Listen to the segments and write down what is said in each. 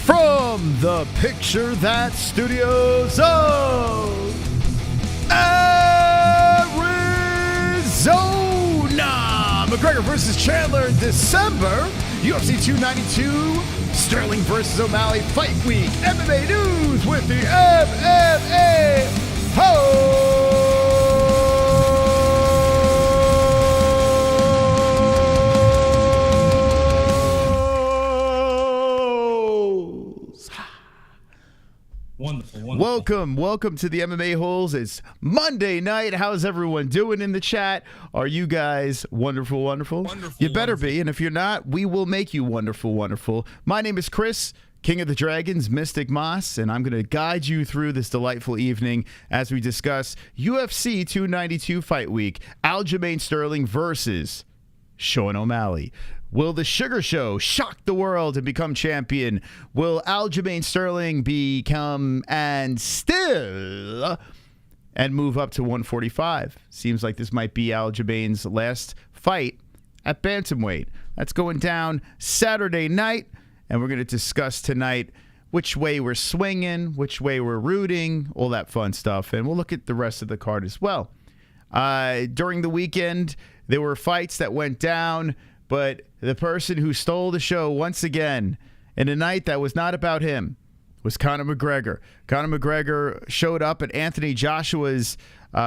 From the Picture That Studios of Arizona, McGregor versus Chandler in December. UFC 292, Sterling versus O'Malley Fight Week. MMA news with the MMA-Holes. Wonderful. Welcome to the MMA-Holes. It's Monday night. How's everyone doing in the chat? Are you guys wonderful? You better be, and if you're not, we will make you wonderful. My name is Chris, King of the Dragons, Mystic Moss, and I'm going to guide you through this delightful evening as we discuss UFC 292 Fight Week, Aljamain Sterling versus Sean O'Malley. Will the Sugar Show shock the world and become champion? Will Aljamain Sterling become and move up to 145? Seems like this might be Aljamain's last fight at bantamweight. That's going down Saturday night, and we're going to discuss tonight which way we're swinging, which way we're rooting, all that fun stuff, and we'll look at the rest of the card as well. During the weekend, there were fights that went down, but the person who stole the show once again in a night that was not about him was Conor McGregor. Conor McGregor showed up at Anthony Joshua's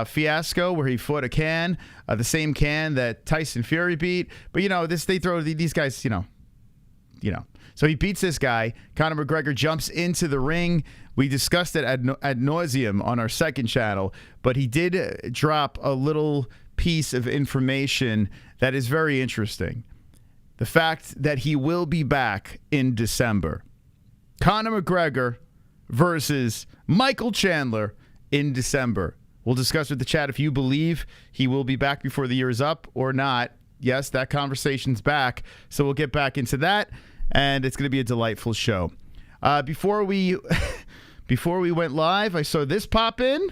fiasco where he fought a can, the same can that Tyson Fury beat. But, they throw these guys, So he beats this guy. Conor McGregor jumps into the ring. We discussed it ad nauseum on our second channel, but he did drop a little piece of information that is very interesting. The fact that he will be back in December. Conor McGregor versus Michael Chandler in December. We'll discuss with the chat if you believe he will be back before the year is up or not. Yes, that conversation's back. So we'll get back into that, and it's going to be a delightful show. Before we went live, I saw this pop in.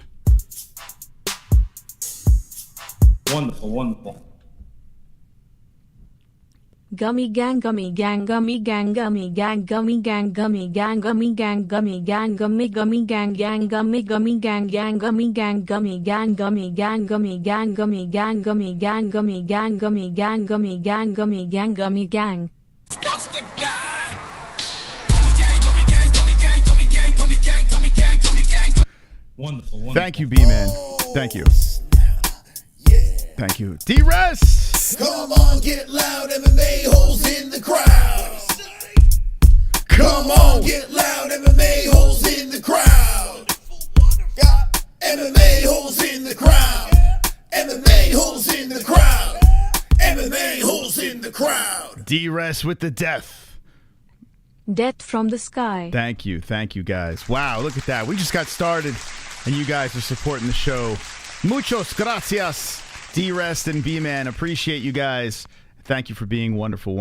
Wonderful. Gummy gang, gummy gang, gummy gang, gummy gang, gummy gang, gummy gang, gummy gang, gummy gang, gummy gang, gang, gummy gang, gang, gummy gang, gummy gang, gummy gang, gummy gang, gummy gang, gummy gang, gummy gang, gummy gang, gummy gang, gummy gang, gummy gang. Wonderful. Thank you, B-Man. Thank you. Thank you. D-Rest! Come on, get loud, MMA-Holes in the crowd. Come on, get loud, MMA-Holes in the crowd. Got MMA-Holes in the crowd. MMA-Holes in the crowd. MMA-Holes in the crowd. D-Rest with the death. Death from the sky. Thank you, guys. Wow, look at that. We just got started, and you guys are supporting the show. Muchos gracias. D-Rest and B-Man, appreciate you guys. Thank you for being wonderful.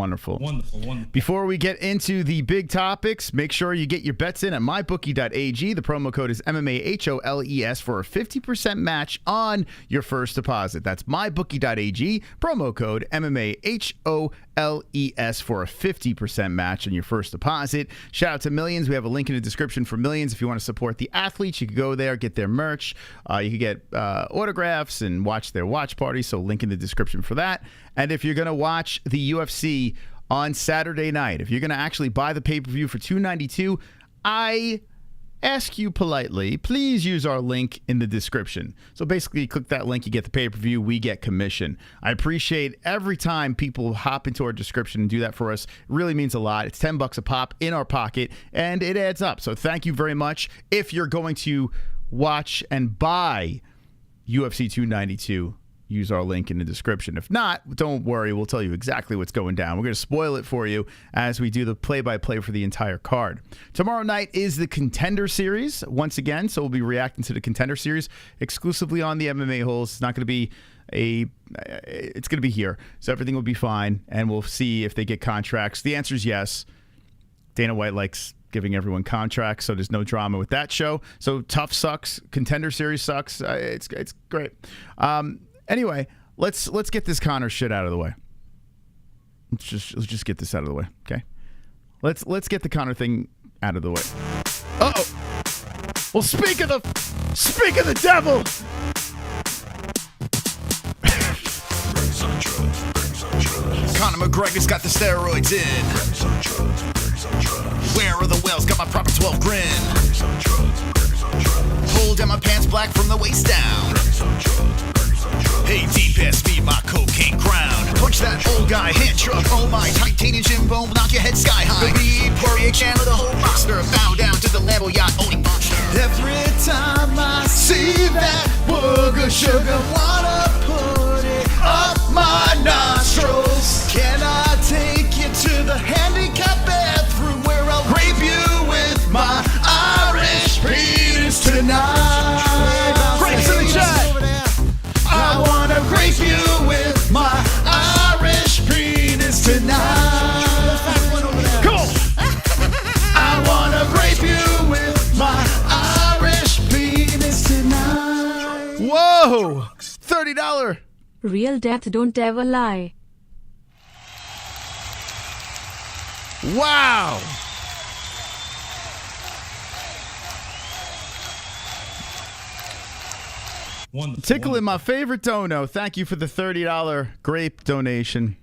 Before we get into the big topics, make sure you get your bets in at mybookie.ag. The promo code is MMA-HOLES for a 50% match on your first deposit. That's mybookie.ag. Promo code MMA-HOLES for a 50% match on your first deposit. Shout out to Millions. We have a link in the description for Millions. If you want to support the athletes, you can go there, get their merch. You can get autographs and watch their watch party. So link in the description for that. And if you're going to watch the UFC on Saturday night, if you're going to actually buy the pay-per-view for $292, I ask you politely, please use our link in the description. So basically, you click that link, you get the pay-per-view, we get commission. I appreciate every time people hop into our description and do that for us. It really means a lot. It's $10 a pop in our pocket, and it adds up. So thank you very much. If you're going to watch and buy UFC 292, use our link in the description. If not, don't worry. We'll tell you exactly what's going down. We're going to spoil it for you as we do the play-by-play for the entire card. Tomorrow night is the Contender Series once again, so we'll be reacting to the Contender Series exclusively on the MMA-Holes. It's not going to be it's going to be here, so everything will be fine, and we'll see if they get contracts. The answer is yes. Dana White likes giving everyone contracts, so there's no drama with that show. So Tough sucks. Contender Series sucks. It's great. Anyway, let's get this Conor shit out of the way. Let's just get this out of the way, okay? Let's get the Conor thing out of the way. Uh-oh. Well, speak of the devil. Conor McGregor's got the steroids in. Where are the whales? Got my proper 12 grin. Pull down my pants black from the waist down. Hey, D-Pass me my cocaine crown. Punch that old guy, hand truck, oh my. Titanium gym bone, knock your head sky high. The Poirier Chandler, the whole roster. Bow down to the Lambo yacht, owning monster. Every time I see that booger sugar, wanna put it up my nostrils. Can I take you to the handicap bathroom where I'll rape you with my Irish penis tonight? Breaks in the chat. I wanna rape you with my Irish penis tonight. Cool. I wanna rape you with my Irish penis tonight. Whoa. $30. Real death don't ever lie. Wow. Wonderful. Tickling my favorite dono. Thank you for the $30 grape donation.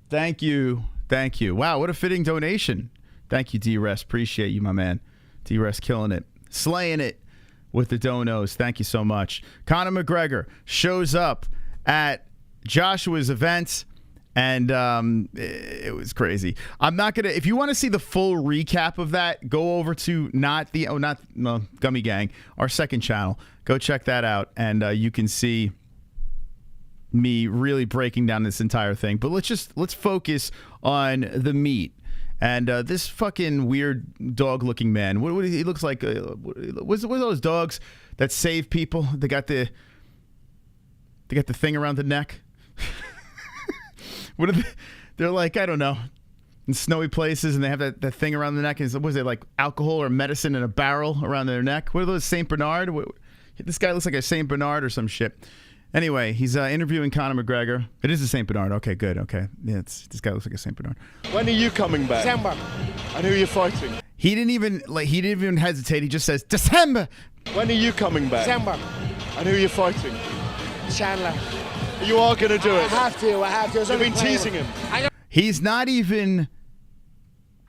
Thank you. Thank you. Wow, what a fitting donation. Thank you, D-Rest. Appreciate you, my man. D-Rest killing it. Slaying it with the donos. Thank you so much. Conor McGregor shows up at Joshua's event, and it was crazy. I'm not going to, if you want to see the full recap of that, go over to Gummy Gang, our second channel. Go check that out, and you can see me really breaking down this entire thing. But let's focus on the meat. And this fucking weird dog-looking man. What he looks like? What's those dogs that save people? They got the thing around the neck. What are they? They're like, I don't know, in snowy places, and they have that thing around the neck. And was it like alcohol or medicine in a barrel around their neck? What are those? Saint Bernard? This guy looks like a Saint Bernard or some shit. Anyway, he's interviewing Conor McGregor. It is a Saint Bernard. Okay, good. Okay, yeah, this guy looks like a Saint Bernard. When are you coming back? December. And who are you fighting? He didn't even hesitate. He just says December. When are you coming back? December. And who are you fighting? Chandler. You are going to do I it. have to. You've been teasing him. He's not even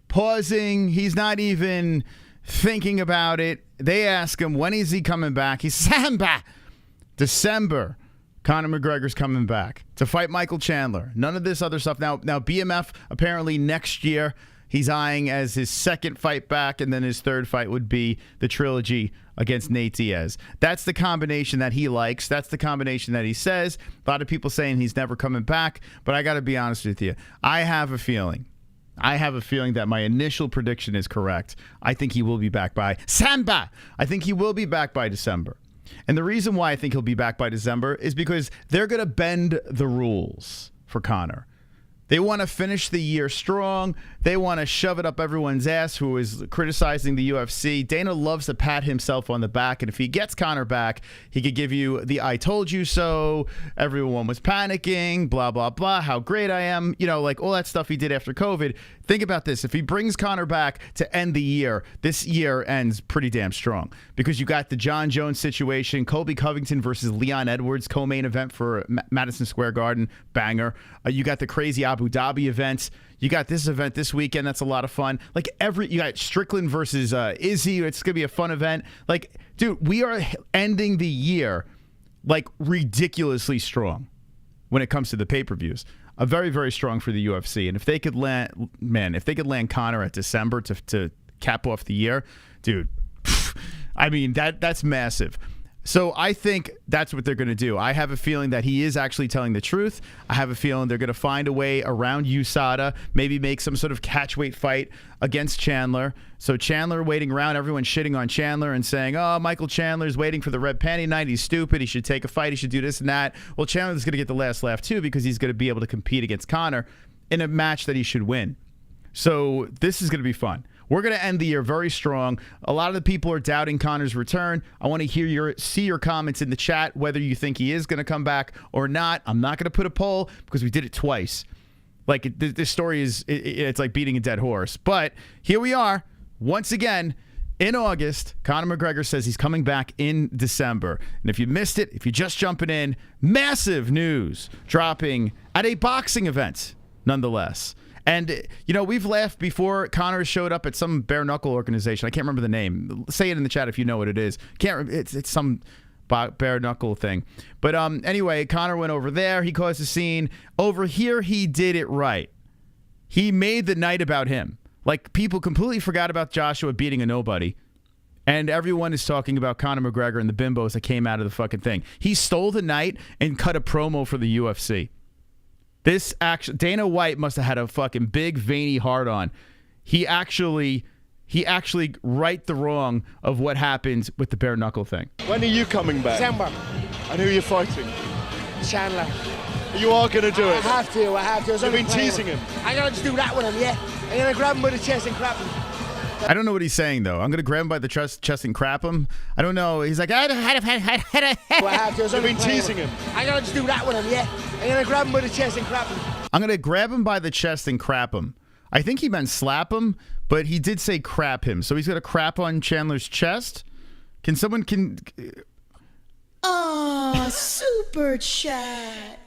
pausing. He's not even thinking about it. They ask him, when is he coming back? He says, December. Conor McGregor's coming back to fight Michael Chandler. None of this other stuff. Now BMF apparently next year he's eyeing as his second fight back, and then his third fight would be the trilogy against Nate Diaz. That's the combination that he likes. That's the combination that he says. A lot of people saying he's never coming back, but I got to be honest with you. I have a feeling that my initial prediction is correct. I think he will be back by Samba. I think he will be back by December. And the reason why I think he'll be back by December is because they're going to bend the rules for Conor. They want to finish the year strong. They want to shove it up everyone's ass who is criticizing the UFC. Dana loves to pat himself on the back, and if he gets Conor back, he could give you the I told you so, everyone was panicking, blah, blah, blah, how great I am, like all that stuff he did after COVID. Think about this. If he brings Conor back to end the year, this year ends pretty damn strong because you got the John Jones situation, Colby Covington versus Leon Edwards, co-main event for Madison Square Garden, banger. You got the crazy Abu Dhabi events. You got this event this weekend. That's a lot of fun. You got Strickland versus Izzy. It's going to be a fun event. Dude, we are ending the year ridiculously strong when it comes to the pay-per-views. Very, very strong for the UFC. And if they could land Conor at December to cap off the year, dude, I mean, that's massive. So I think that's what they're going to do. I have a feeling that he is actually telling the truth. I have a feeling they're going to find a way around USADA, maybe make some sort of catchweight fight against Chandler. So Chandler waiting around, everyone shitting on Chandler and saying, oh, Michael Chandler's waiting for the red panty night. He's stupid. He should take a fight. He should do this and that. Well, Chandler's going to get the last laugh too because he's going to be able to compete against Conor in a match that he should win. So this is going to be fun. We're going to end the year very strong. A lot of the people are doubting Conor's return. I want to see your comments in the chat, whether you think he is going to come back or not. I'm not going to put a poll because we did it twice. Like this story is, it's like beating a dead horse. But here we are once again in August. Conor McGregor says he's coming back in December. And if you missed it, if you're just jumping in, massive news dropping at a boxing event, nonetheless. And, you know, we've laughed before. Conor showed up at some bare knuckle organization. I can't remember the name. Say it in the chat if you know what it is. It's some bare knuckle thing. But anyway, Conor went over there. He caused a scene. Over here, he did it right. He made the night about him. Like, people completely forgot about Joshua beating a nobody. And everyone is talking about Conor McGregor and the bimbos that came out of the fucking thing. He stole the night and cut a promo for the UFC. This actually, Dana White must have had a fucking big veiny heart on. He actually right the wrong of what happened with the bare knuckle thing. When are you coming back? December. And who are you fighting? Chandler. You are going to do I it. have to. You've been teasing him. I'm going to just do that with him, yeah. I'm going to grab him by the chest and crap him. I don't know what he's saying, though. I'm going to grab him by the chest and crap him. I don't know. He's like, I have to. You've been teasing him. I'm going to just do that with him, yeah. I'm going to grab him by the chest and crap him. I'm going to grab him by the chest and crap him. I think he meant slap him, but he did say crap him. So he's going to crap on Chandler's chest. Can someone... Oh, super chat.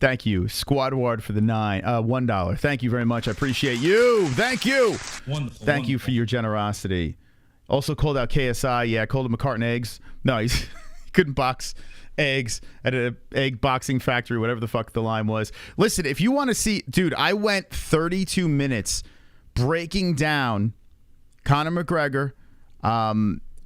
Thank you, Squad Ward, for the $1. Thank you very much. I appreciate you. Thank you. Wonderful. Thank you for your generosity. Also called out KSI. Yeah, I called him a carton of eggs. No, he couldn't box eggs at an egg boxing factory, whatever the fuck the line was. Listen, if you want to see... Dude, I went 32 minutes breaking down Conor McGregor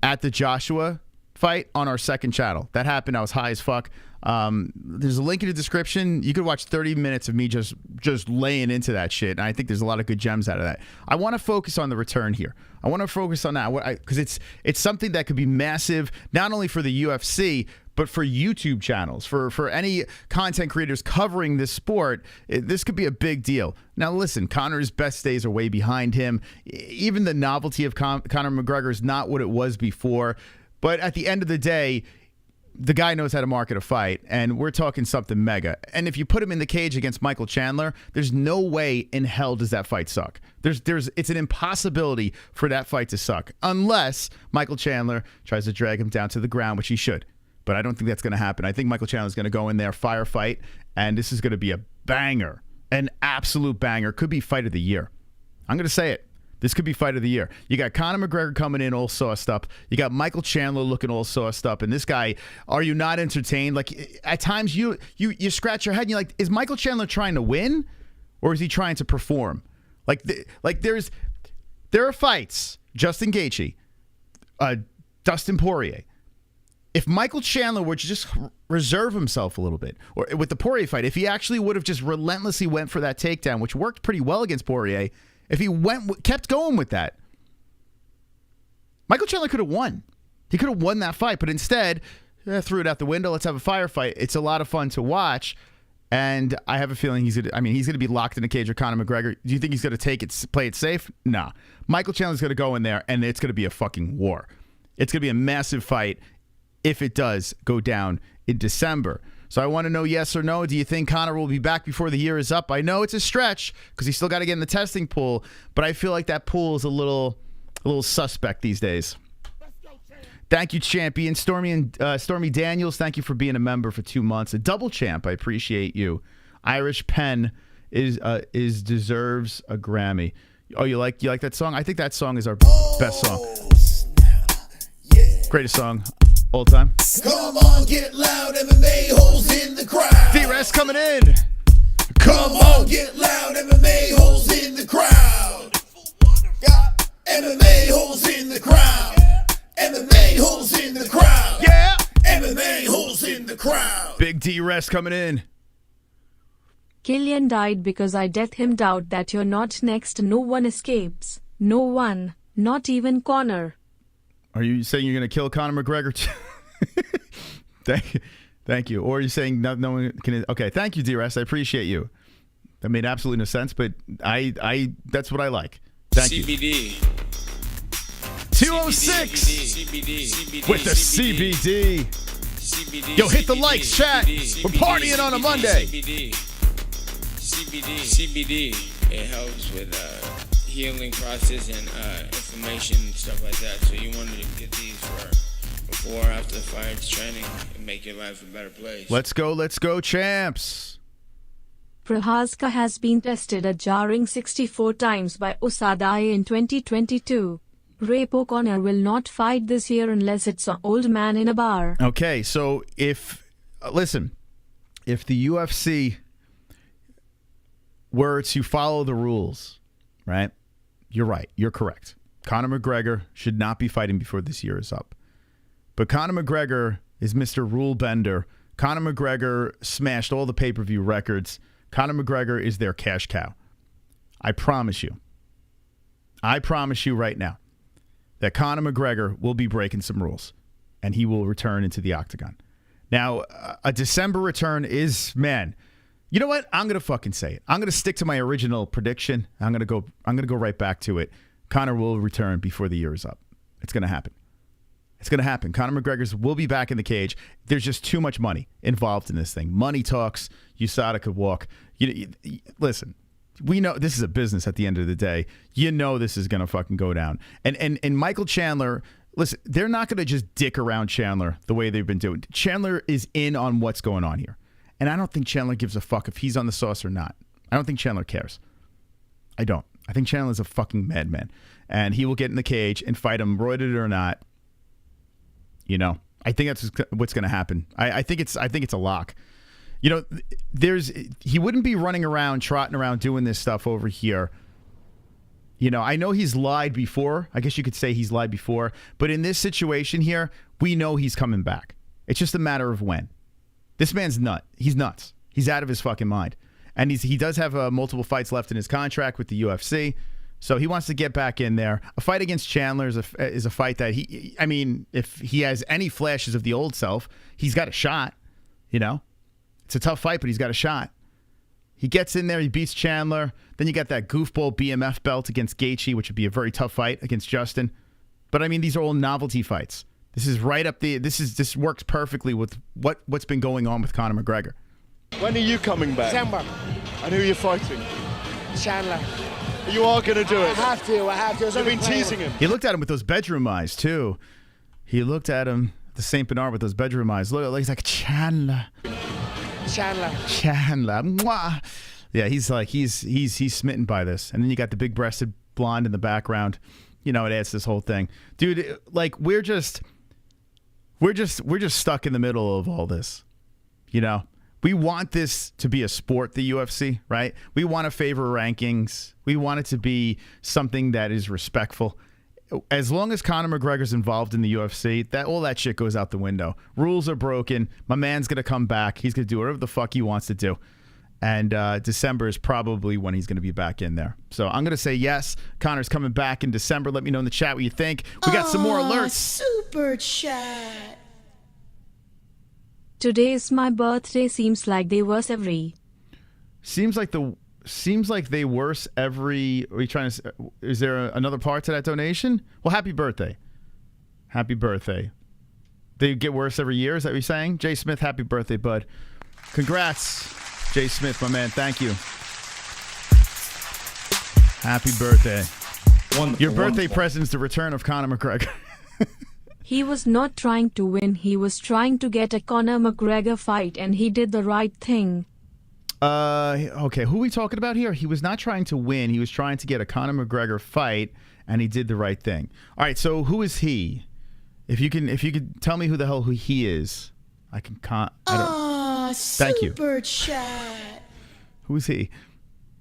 at the Joshua fight on our second channel. That happened. I was high as fuck. There's a link in the description. You could watch 30 minutes of me just laying into that shit, and I think there's a lot of good gems out of that. I want to focus on the return here. I want to focus on that because it's something that could be massive, not only for the UFC, but for YouTube channels, for any content creators covering this sport. This could be a big deal. Now, listen, Conor's best days are way behind him. Even the novelty of Conor McGregor is not what it was before. But at the end of the day, the guy knows how to market a fight, and we're talking something mega. And if you put him in the cage against Michael Chandler, there's no way in hell does that fight suck. It's an impossibility for that fight to suck, unless Michael Chandler tries to drag him down to the ground, which he should. But I don't think that's going to happen. I think Michael Chandler's going to go in there, firefight, and this is going to be a banger, an absolute banger. Could be fight of the year. I'm going to say it. This could be fight of the year. You got Conor McGregor coming in all sauced up. You got Michael Chandler looking all sauced up. And this guy, are you not entertained? Like, at times you scratch your head and you're like, is Michael Chandler trying to win or is he trying to perform? There are fights. Justin Gaethje, Dustin Poirier. If Michael Chandler were to just reserve himself a little bit, or with the Poirier fight, if he actually would have just relentlessly went for that takedown, which worked pretty well against Poirier, if he kept going with that, Michael Chandler could have won. He could have won that fight, but instead, threw it out the window. Let's have a firefight. It's a lot of fun to watch, and I have a feeling he's gonna be locked in a cage with Conor McGregor. Do you think he's gonna play it safe? Nah. Michael Chandler's gonna go in there, and it's gonna be a fucking war. It's gonna be a massive fight if it does go down in December. So I want to know yes or no. Do you think Conor will be back before the year is up? I know it's a stretch because he's still got to get in the testing pool, but I feel like that pool is a little suspect these days. Thank you, champion. Stormy Daniels, thank you for being a member for 2 months. A double champ, I appreciate you. Irish Pen deserves a Grammy. Oh, you like that song? I think that song is our best song. Greatest song all time. Come on, get loud, MMA-Holes in the crowd. D-Rest coming in. Come on, get loud, MMA-Holes in the crowd. Got MMA-Holes in the crowd. MMA-Holes in the crowd. Yeah. MMA-Holes in the crowd. Big D-Rest coming in. Killian died because I death him doubt that you're not next. No one escapes. No one. Not even Conor. Are you saying you're going to kill Conor McGregor? Thank you. Or are you saying no one can... Okay, thank you, D-Rest. I appreciate you. That made absolutely no sense, but I that's what I like. Thank you. CBD. 206 with the CBD. Yo, hit the likes, chat. We're partying on a Monday. CBD, it helps with healing process and inflammation and stuff like that. So you wanted to get these for before or after the fight training and make your life a better place. Let's go, champs. Prohaska has been tested a jarring 64 times by USADA in 2022. Ray O'Connor will not fight this year unless it's an old man in a bar. Okay, so listen, if the UFC were to follow the rules, right? You're right. You're correct. Conor McGregor should not be fighting before this year is up. But Conor McGregor is Mr. Rule Bender. Conor McGregor smashed all the pay-per-view records. Conor McGregor is their cash cow. I promise you right now that Conor McGregor will be breaking some rules and he will return into the octagon. Now, a December return is, man, you know what? I'm going to fucking say it. I'm going to stick to my original prediction. I'm going to go right back to it. Conor will return before the year is up. It's going to happen. It's going to happen. Conor McGregor will be back in the cage. There's just too much money involved in this thing. Money talks. USADA could walk. Listen, we know this is a business at the end of the day. You know this is going to fucking go down. And Michael Chandler, listen, they're not going to just dick around Chandler the way they've been doing. Chandler is in on what's going on here. And I don't think Chandler gives a fuck if he's on the sauce or not. I don't think Chandler cares. I don't. I think Chandler's a fucking madman. And he will get in the cage and fight him, roided or not. You know, I think that's what's going to happen. I think it's a lock. You know, he wouldn't be running around, trotting around doing this stuff over here. You know, I know he's lied before. I guess you could say he's lied before. But in this situation here, we know he's coming back. It's just a matter of when. This man's He's nuts. He's out of his fucking mind. And he does have multiple fights left in his contract with the UFC. So he wants to get back in there. A fight against Chandler is a fight that if he has any flashes of the old self, he's got a shot. You know, it's a tough fight, but he's got a shot. He gets in there, he beats Chandler. Then you got that goofball BMF belt against Gaethje, which would be a very tough fight against Justin. But I mean, these are all novelty fights. This is right up the. This works perfectly with what's been going on with Conor McGregor. When are you coming back? December. And who are you fighting? Chandler. You are going to do it. I have to. You've been teasing him. He looked at him with those bedroom eyes too. He looked at him, the Saint Bernard, with those bedroom eyes. Look, he's like Chandler. Mwah. Yeah, he's like he's smitten by this. And then you got the big-breasted blonde in the background. You know, it adds to this whole thing, dude. Like we're just stuck in the middle of all this. You know, we want this to be a sport, the UFC, right? We want to favor rankings. We want it to be something that is respectful. As long as Conor McGregor's involved in the UFC, all that shit goes out the window. Rules are broken. My man's going to come back. He's going to do whatever the fuck he wants to do. And December is probably when he's going to be back in there. So I'm going to say yes. Conor's coming back in December. Let me know in the chat what you think. We got some more alerts. Super chat. Today's my birthday. Seems like they worse every. Seems like they worse every. Are you trying to? Is there another part to that donation? Well, happy birthday. Happy birthday. They get worse every year. Is that what you're saying? Jay Smith, happy birthday, bud. Congrats, Jay Smith, my man. Thank you. Happy birthday. Wonderful, Your birthday present's the return of Conor McGregor. He was not trying to win. He was trying to get a Conor McGregor fight, and he did the right thing. Okay, who are we talking about here? He was not trying to win. He was trying to get a Conor McGregor fight, and he did the right thing. All right, so who is he? If you could tell me who the hell he is, I can. Thank you. Super chat. Who is he?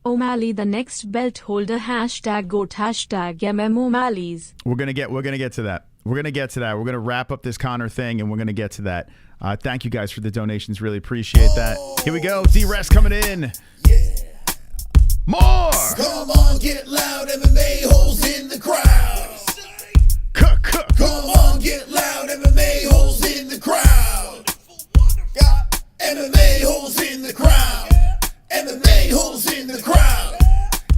O'Malley, the next belt holder. #GOAT. #MMO'Malley's. We're gonna get to that. We're going to get to that. We're going to wrap up this Conor thing, and we're going to get to that. Thank you guys for the donations. Really appreciate that. Here we go. D-Rest coming in. Yeah. More. Come on, get loud. MMA-Holes in the crowd. Come on, get loud. MMA-Holes in the crowd. Got MMA-Holes in the crowd. MMA-Holes in the crowd.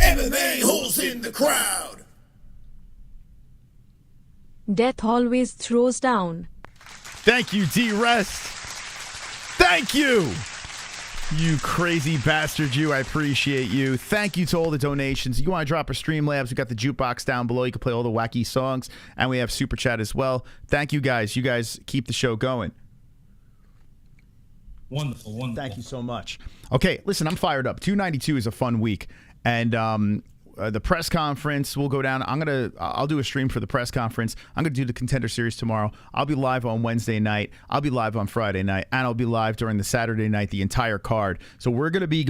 MMA-Holes in the crowd. Death always throws down. Thank you, D-Rest. Thank you. You crazy bastard, you. I appreciate you. Thank you to all the donations. You want to drop a Streamlabs, we got the jukebox down below. You can play all the wacky songs, and we have Super Chat as well. Thank you guys. You guys keep the show going. Wonderful, wonderful. Thank you so much. Okay, listen, I'm fired up. 292 is a fun week, and the press conference will go down. I'll do a stream for the press conference. I'm gonna do the Contender Series tomorrow. I'll be live on Wednesday night. I'll be live on Friday night, and I'll be live during the Saturday night, the entire card. So we're gonna be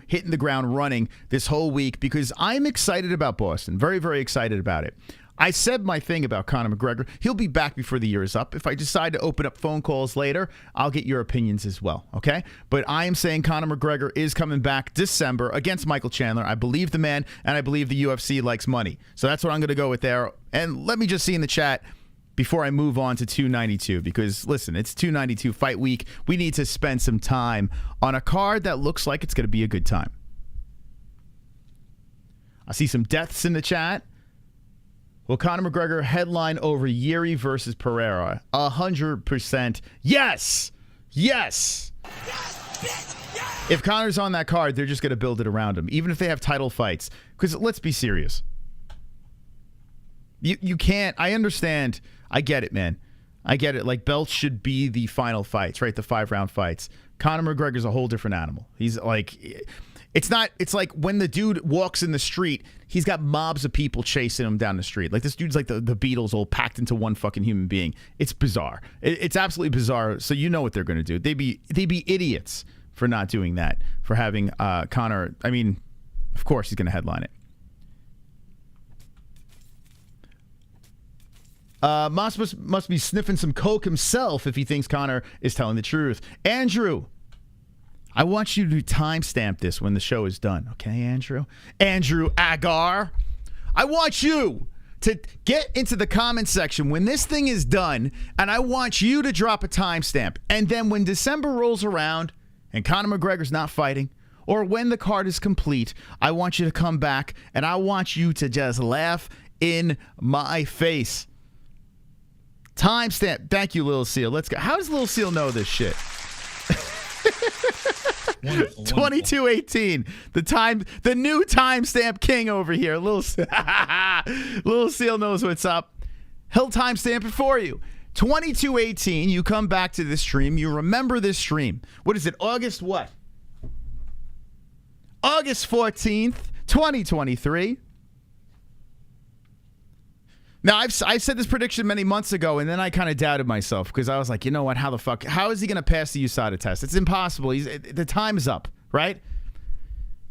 hitting the ground running this whole week because I'm excited about Boston. Very, very excited about it. I said my thing about Conor McGregor. He'll be back before the year is up. If I decide to open up phone calls later, I'll get your opinions as well, okay? But I am saying Conor McGregor is coming back December against Michael Chandler. I believe the man, and I believe the UFC likes money. So that's what I'm going to go with there. And let me just see in the chat before I move on to 292, because, listen, it's 292 fight week. We need to spend some time on a card that looks like it's going to be a good time. I see some deaths in the chat. Will Conor McGregor headline over Yuri versus Pereira? 100% yes! Yes! If Conor's on that card, they're just going to build it around him, even if they have title fights. Because let's be serious. You can't. I understand. I get it, man. I get it. Like, belts should be the final fights, right? The 5-round fights. Conor McGregor's a whole different animal. He's like... It's like when the dude walks in the street, he's got mobs of people chasing him down the street. Like, this dude's like the Beatles all packed into one fucking human being. It's bizarre. It's absolutely bizarre. So you know what they're going to do. They'd be idiots for not doing that, for having Conor. I mean, of course he's going to headline it. Moss must be sniffing some coke himself if he thinks Conor is telling the truth. Andrew, I want you to timestamp this when the show is done. Okay, Andrew? Andrew Agar. I want you to get into the comment section when this thing is done, and I want you to drop a timestamp. And then when December rolls around and Conor McGregor's not fighting, or when the card is complete, I want you to come back, and I want you to just laugh in my face. Timestamp. Thank you, Lil Seal. Let's go. How does Lil Seal know this shit? Wonderful, 2218. The new timestamp king over here. Lil Seal knows what's up. He'll timestamp it for you. 2218. You come back to this stream. You remember this stream. What is it? August what? August 14th, 2023. Now, I've said this prediction many months ago, and then I kind of doubted myself because I was like, you know what? How the fuck? How is he going to pass the USADA test? It's impossible. The time is up, right?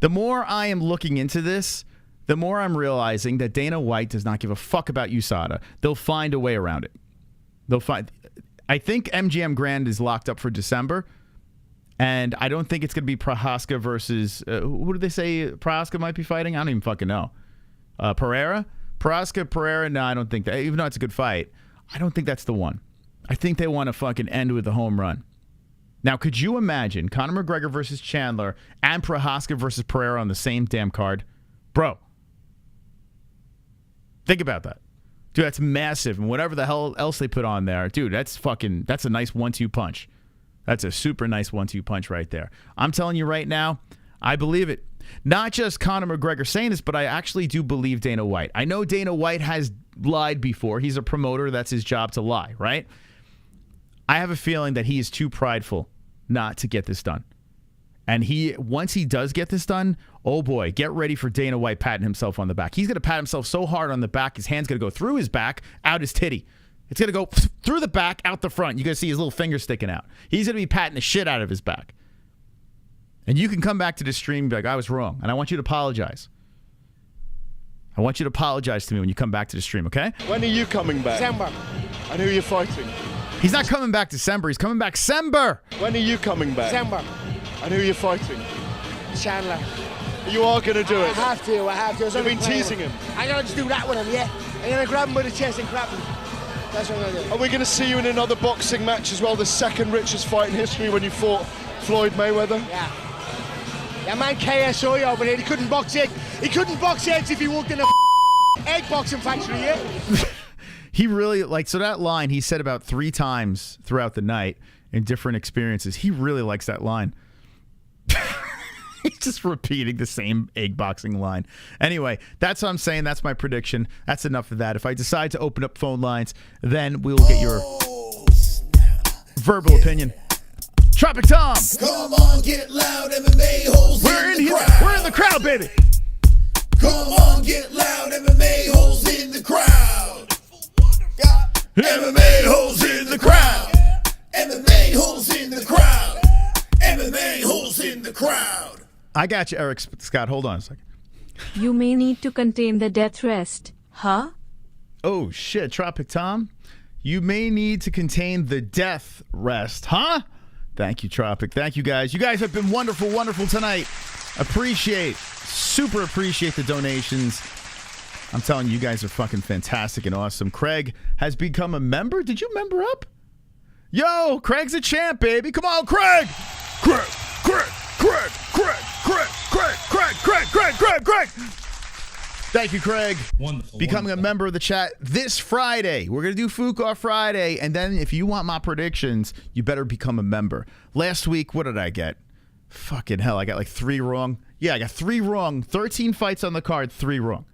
The more I am looking into this, the more I'm realizing that Dana White does not give a fuck about USADA. They'll find a way around it. I think MGM Grand is locked up for December, and I don't think it's going to be Prohaska versus who did they say Prohaska might be fighting? I don't even fucking know. Pereira. Pereira, no, I don't think that. Even though it's a good fight, I don't think that's the one. I think they want to fucking end with a home run. Now, could you imagine Conor McGregor versus Chandler and Prohaska versus Pereira on the same damn card? Bro. Think about that. Dude, that's massive. And whatever the hell else they put on there, dude, that's a nice 1-2 punch. That's a super nice 1-2 punch right there. I'm telling you right now, I believe it. Not just Conor McGregor saying this, but I actually do believe Dana White. I know Dana White has lied before. He's a promoter. That's his job to lie, right? I have a feeling that he is too prideful not to get this done. And once he does get this done, oh boy, get ready for Dana White patting himself on the back. He's going to pat himself so hard on the back, his hand's going to go through his back, out his titty. It's going to go through the back, out the front. You're going to see his little finger sticking out. He's going to be patting the shit out of his back. And you can come back to this stream and be like, I was wrong. And I want you to apologize. I want you to apologize to me when you come back to the stream, okay? When are you coming back? December. And who are you fighting? He's not coming back December. He's coming back December. When are you coming back? December. And who are you fighting? Chandler. You are going to do it? I have to. You've been teasing him. I'm going to just do that with him, yeah. I'm going to grab him by the chest and crap him. That's what I'm going to do. Are we going to see you in another boxing match as well? The second richest fight in history when you fought Floyd Mayweather? Yeah. Yeah, man, KSI over here, he couldn't box eggs. He couldn't box eggs if he worked in a egg boxing factory, yeah? He really, so that line he said about 3 times throughout the night, in different experiences. He really likes that line. He's just repeating the same egg boxing line. Anyway, that's what I'm saying. That's my prediction. That's enough of that. If I decide to open up phone lines, then we will get your verbal opinion. Tropic Tom. Come on, get loud, MMA holes We're in the here. crowd. We're in the crowd, baby. Come on, get loud, MMA holes in the crowd. Got MMA holes in the crowd. MMA holes in the crowd. MMA holes in the crowd. I got you, Eric Scott. Hold on a second. You may need to contain the death rest. Huh? Oh, shit. Tropic Tom. You may need to contain the death rest. Huh? Thank you, Tropic. Thank you, guys. You guys have been wonderful, wonderful tonight. Super appreciate the donations. I'm telling you, you guys are fucking fantastic and awesome. Craig has become a member. Did you member up? Yo, Craig's a champ, baby. Come on, Craig. Craig. Thank you, Craig. Wonderful. Becoming a member of the chat this Friday. We're going to do Fuqua Friday. And then if you want my predictions, you better become a member. Last week, what did I get? Fucking hell, I got like 3 wrong. Yeah, I got 3 wrong. 13 fights on the card, 3 wrong.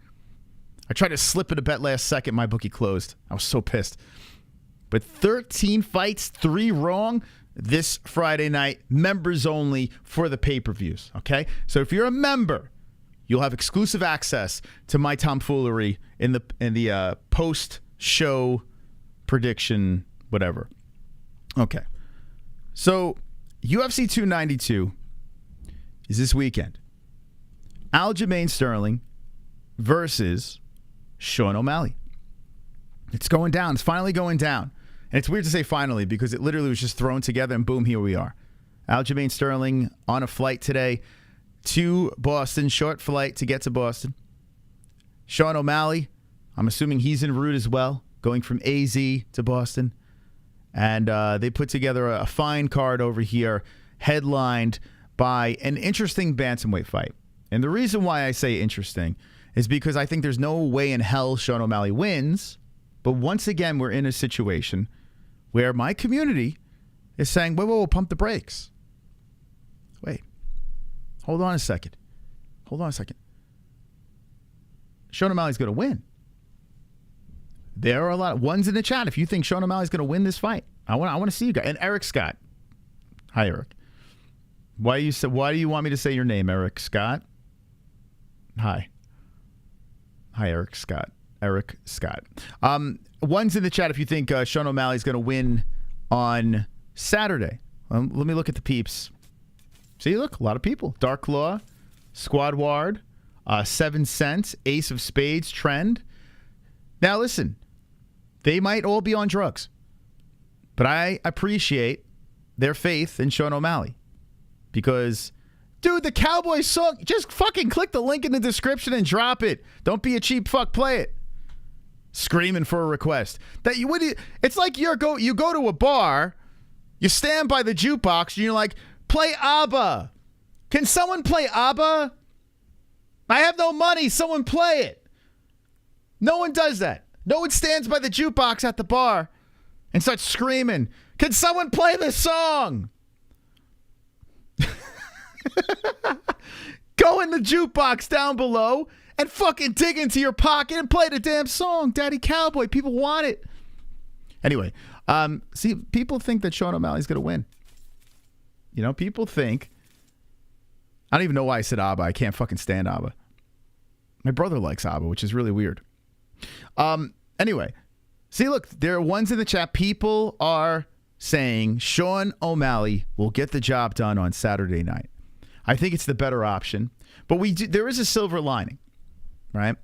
I tried to slip in a bet last second. My bookie closed. I was so pissed. But 13 fights, 3 wrong this Friday night. Members only for the pay-per-views, okay? So if you're a member, you'll have exclusive access to my tomfoolery in the post-show prediction, whatever. Okay. So UFC 292 is this weekend. Aljamain Sterling versus Sean O'Malley. It's going down. It's finally going down. And it's weird to say finally because it literally was just thrown together and boom, here we are. Aljamain Sterling on a flight today to Boston, short flight to get to Boston. Sean O'Malley, I'm assuming he's en route as well, going from AZ to Boston. And they put together a fine card over here, headlined by an interesting bantamweight fight. And the reason why I say interesting is because I think there's no way in hell Sean O'Malley wins. But once again, we're in a situation where my community is saying, whoa, pump the brakes. Wait. Hold on a second. Sean O'Malley's going to win. There are a lot of ones in the chat. If you think Sean O'Malley's going to win this fight, I want to see you guys. And Eric Scott. Hi, Eric. Why do you want me to say your name, Eric Scott? Hi, Eric Scott. Eric Scott. One's in the chat if you think Sean O'Malley's going to win on Saturday. Let me look at the peeps. See, look, a lot of people. Dark Claw, Squad Ward, 7 Cents, Ace of Spades, Trend. Now, listen, they might all be on drugs, but I appreciate their faith in Sean O'Malley because, dude, the Cowboy song, just fucking click the link in the description and drop it. Don't be a cheap fuck, play it. Screaming for a request. It's like you go to a bar, you stand by the jukebox, and you're like, play ABBA. Can someone play ABBA? I have no money. Someone play it. No one does that. No one stands by the jukebox at the bar and starts screaming, can someone play this song? Go in the jukebox down below and fucking dig into your pocket and play the damn song, Daddy Cowboy. People want it. Anyway, see, people think that Sean O'Malley's going to win. You know, people think. I don't even know why I said ABBA. I can't fucking stand ABBA. My brother likes ABBA, which is really weird. Anyway, see, look, there are ones in the chat. People are saying Sean O'Malley will get the job done on Saturday night. I think it's the better option. But there is a silver lining, right?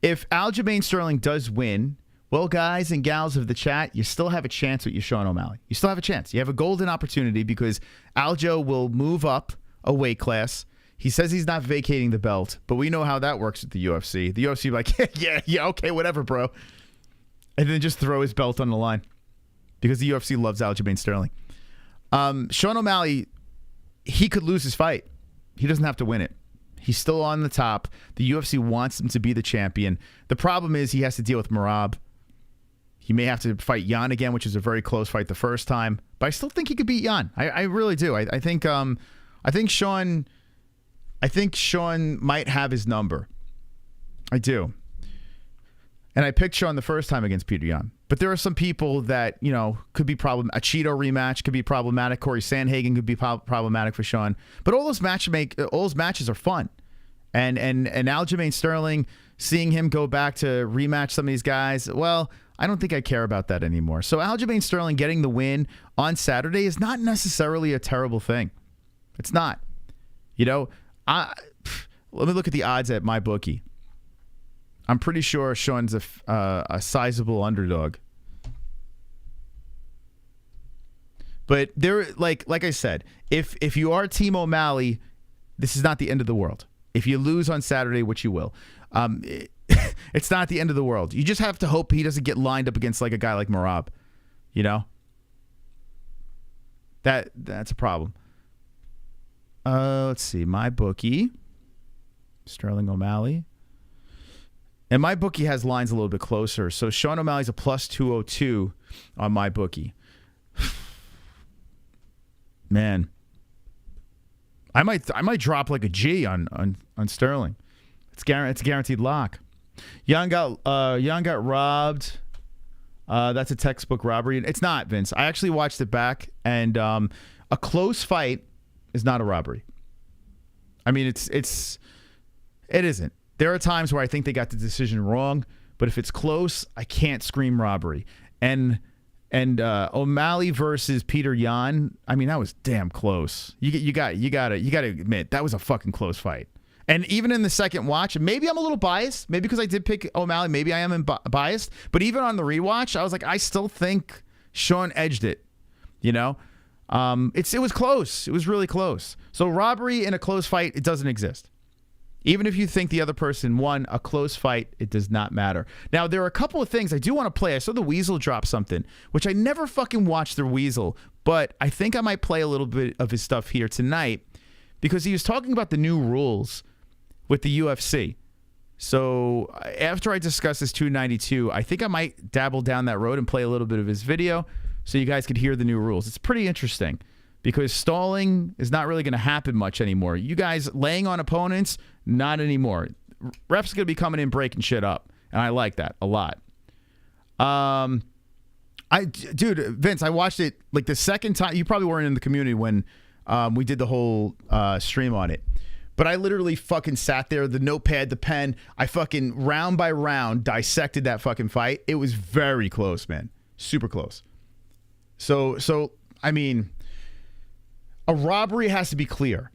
If Aljamain Sterling does win, well, guys and gals of the chat, you still have a chance with your Sean O'Malley. You still have a chance. You have a golden opportunity because Aljo will move up a weight class. He says he's not vacating the belt, but we know how that works at the UFC. The UFC like, yeah, okay, whatever, bro. And then just throw his belt on the line because the UFC loves Aljamain Sterling. Sean O'Malley, he could lose his fight. He doesn't have to win it. He's still on the top. The UFC wants him to be the champion. The problem is he has to deal with Merab. He may have to fight Jan again, which is a very close fight the first time. But I still think he could beat Jan. I really do. I think Sean might have his number. I do. And I picked Sean the first time against Peter Yan. But there are some people that, you know, could be problem. A Cheeto rematch could be problematic. Corey Sandhagen could be problematic for Sean. But all those matches are fun. And Aljamain Sterling, seeing him go back to rematch some of these guys, well, I don't think I care about that anymore. So Aljamain Sterling getting the win on Saturday is not necessarily a terrible thing. It's not. You know, let me look at the odds at MyBookie. I'm pretty sure Sean's a sizable underdog. But there, like I said, if you are Team O'Malley, this is not the end of the world. If you lose on Saturday, which you will, it's not the end of the world. You just have to hope he doesn't get lined up against like a guy like Merab. You know? That's a problem. Let's see. MyBookie. Sterling O'Malley. And MyBookie has lines a little bit closer. So Sean O'Malley's a plus 202 on MyBookie. Man. I might drop like a G on Sterling. It's a guaranteed lock. Jan got robbed. That's a textbook robbery. It's not, Vince. I actually watched it back, and a close fight is not a robbery. I mean, it isn't. There are times where I think they got the decision wrong, but if it's close, I can't scream robbery. And O'Malley versus Peter Yan, I mean, that was damn close. You got to admit that was a fucking close fight. And even in the second watch, maybe I'm a little biased, maybe because I did pick O'Malley, maybe I am biased, but even on the rewatch, I was like, I still think Sean edged it. You know, it was close. It was really close. So robbery in a close fight, it doesn't exist. Even if you think the other person won a close fight, it does not matter. Now, there are a couple of things I do want to play. I saw the Weasel drop something, which I never fucking watched the Weasel, but I think I might play a little bit of his stuff here tonight because he was talking about the new rules with the UFC. So after I discuss this 292, I think I might dabble down that road and play a little bit of his video so you guys could hear the new rules. It's pretty interesting because stalling is not really going to happen much anymore. You guys laying on opponents, not anymore. Refs going to be coming in breaking shit up, and I like that a lot. Dude, Vince, I watched it like the second time. You probably weren't in the community when we did the whole stream on it. But I literally fucking sat there, the notepad, the pen. I fucking round by round dissected that fucking fight. It was very close, man. Super close. So I mean, a robbery has to be clear.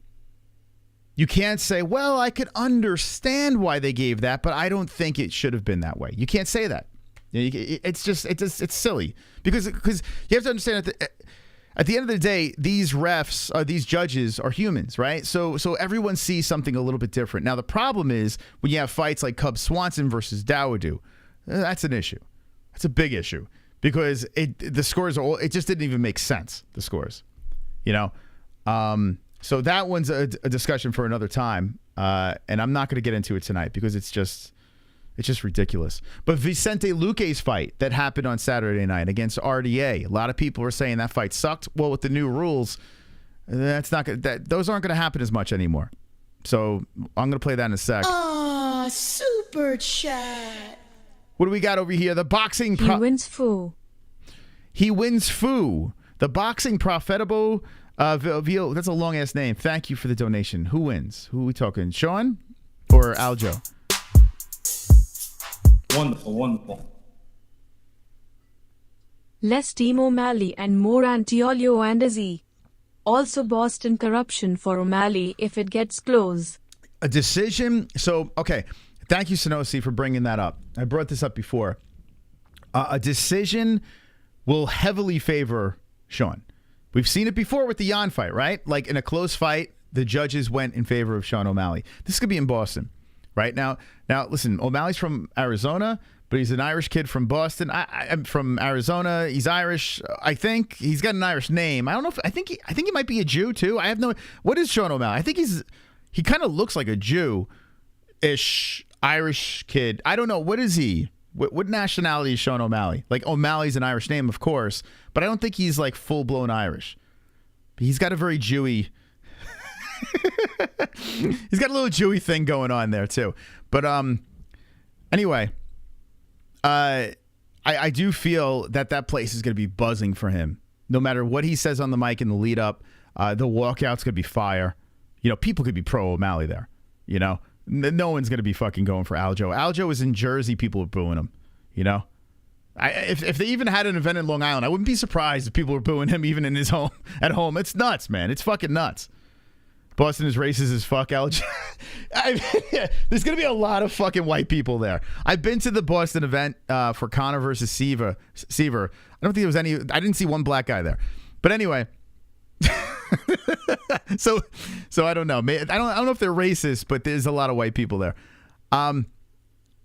You can't say, well, I could understand why they gave that, but I don't think it should have been that way. You can't say that. It's silly because you have to understand that at the end of the day, these refs, these judges are humans, right? So everyone sees something a little bit different. Now, the problem is when you have fights like Cub Swanson versus Dawodu, that's an issue. That's a big issue because the scores it just didn't even make sense, the scores, you know? So that one's a discussion for another time, and I'm not going to get into it tonight because it's just ridiculous. But Vicente Luque's fight that happened on Saturday night against RDA, a lot of people were saying that fight sucked. Well, with the new rules, those aren't going to happen as much anymore. So I'm going to play that in a sec. Aw, super chat. What do we got over here? The boxing. He wins foo. He wins foo. The boxing profitable. That's a long ass name. Thank you for the donation. Who wins? Who are we talking? Sean or Aljo? Wonderful, wonderful. Less Team O'Malley and more Antiolio and IZZY. Also Boston corruption for O'Malley if it gets close. A decision. So, okay. Thank you, Sonosi, for bringing that up. I brought this up before. A decision will heavily favor Sean. We've seen it before with the Jan fight, right? Like in a close fight, the judges went in favor of Sean O'Malley. This could be in Boston. Right now, listen, O'Malley's from Arizona, but he's an Irish kid from Boston. I'm from Arizona. He's Irish. I think he's got an Irish name. I don't know if I think he might be a Jew too. I have no. What is Sean O'Malley? I think he kind of looks like a Jew-ish Irish kid. I don't know. What is he? What nationality is Sean O'Malley? Like, O'Malley's an Irish name, of course, but I don't think he's like full-blown Irish. He's got a very Jewy... he's got a little Jewy thing going on there, too. But anyway, I do feel that place is going to be buzzing for him. No matter what he says on the mic in the lead up, the walkout's going to be fire. You know, people could be pro O'Malley there. You know, no one's going to be fucking going for Aljo. Aljo is in Jersey. People are booing him. You know, if they even had an event in Long Island, I wouldn't be surprised if people were booing him even in his home at home. It's nuts, man. It's fucking nuts. Boston is racist as fuck, Aljo. There's going to be a lot of fucking white people there. I've been to the Boston event for Conor versus Seaver. I don't think there was any. I didn't see one black guy there. But anyway. so I don't know. I don't know if they're racist, but there's a lot of white people there.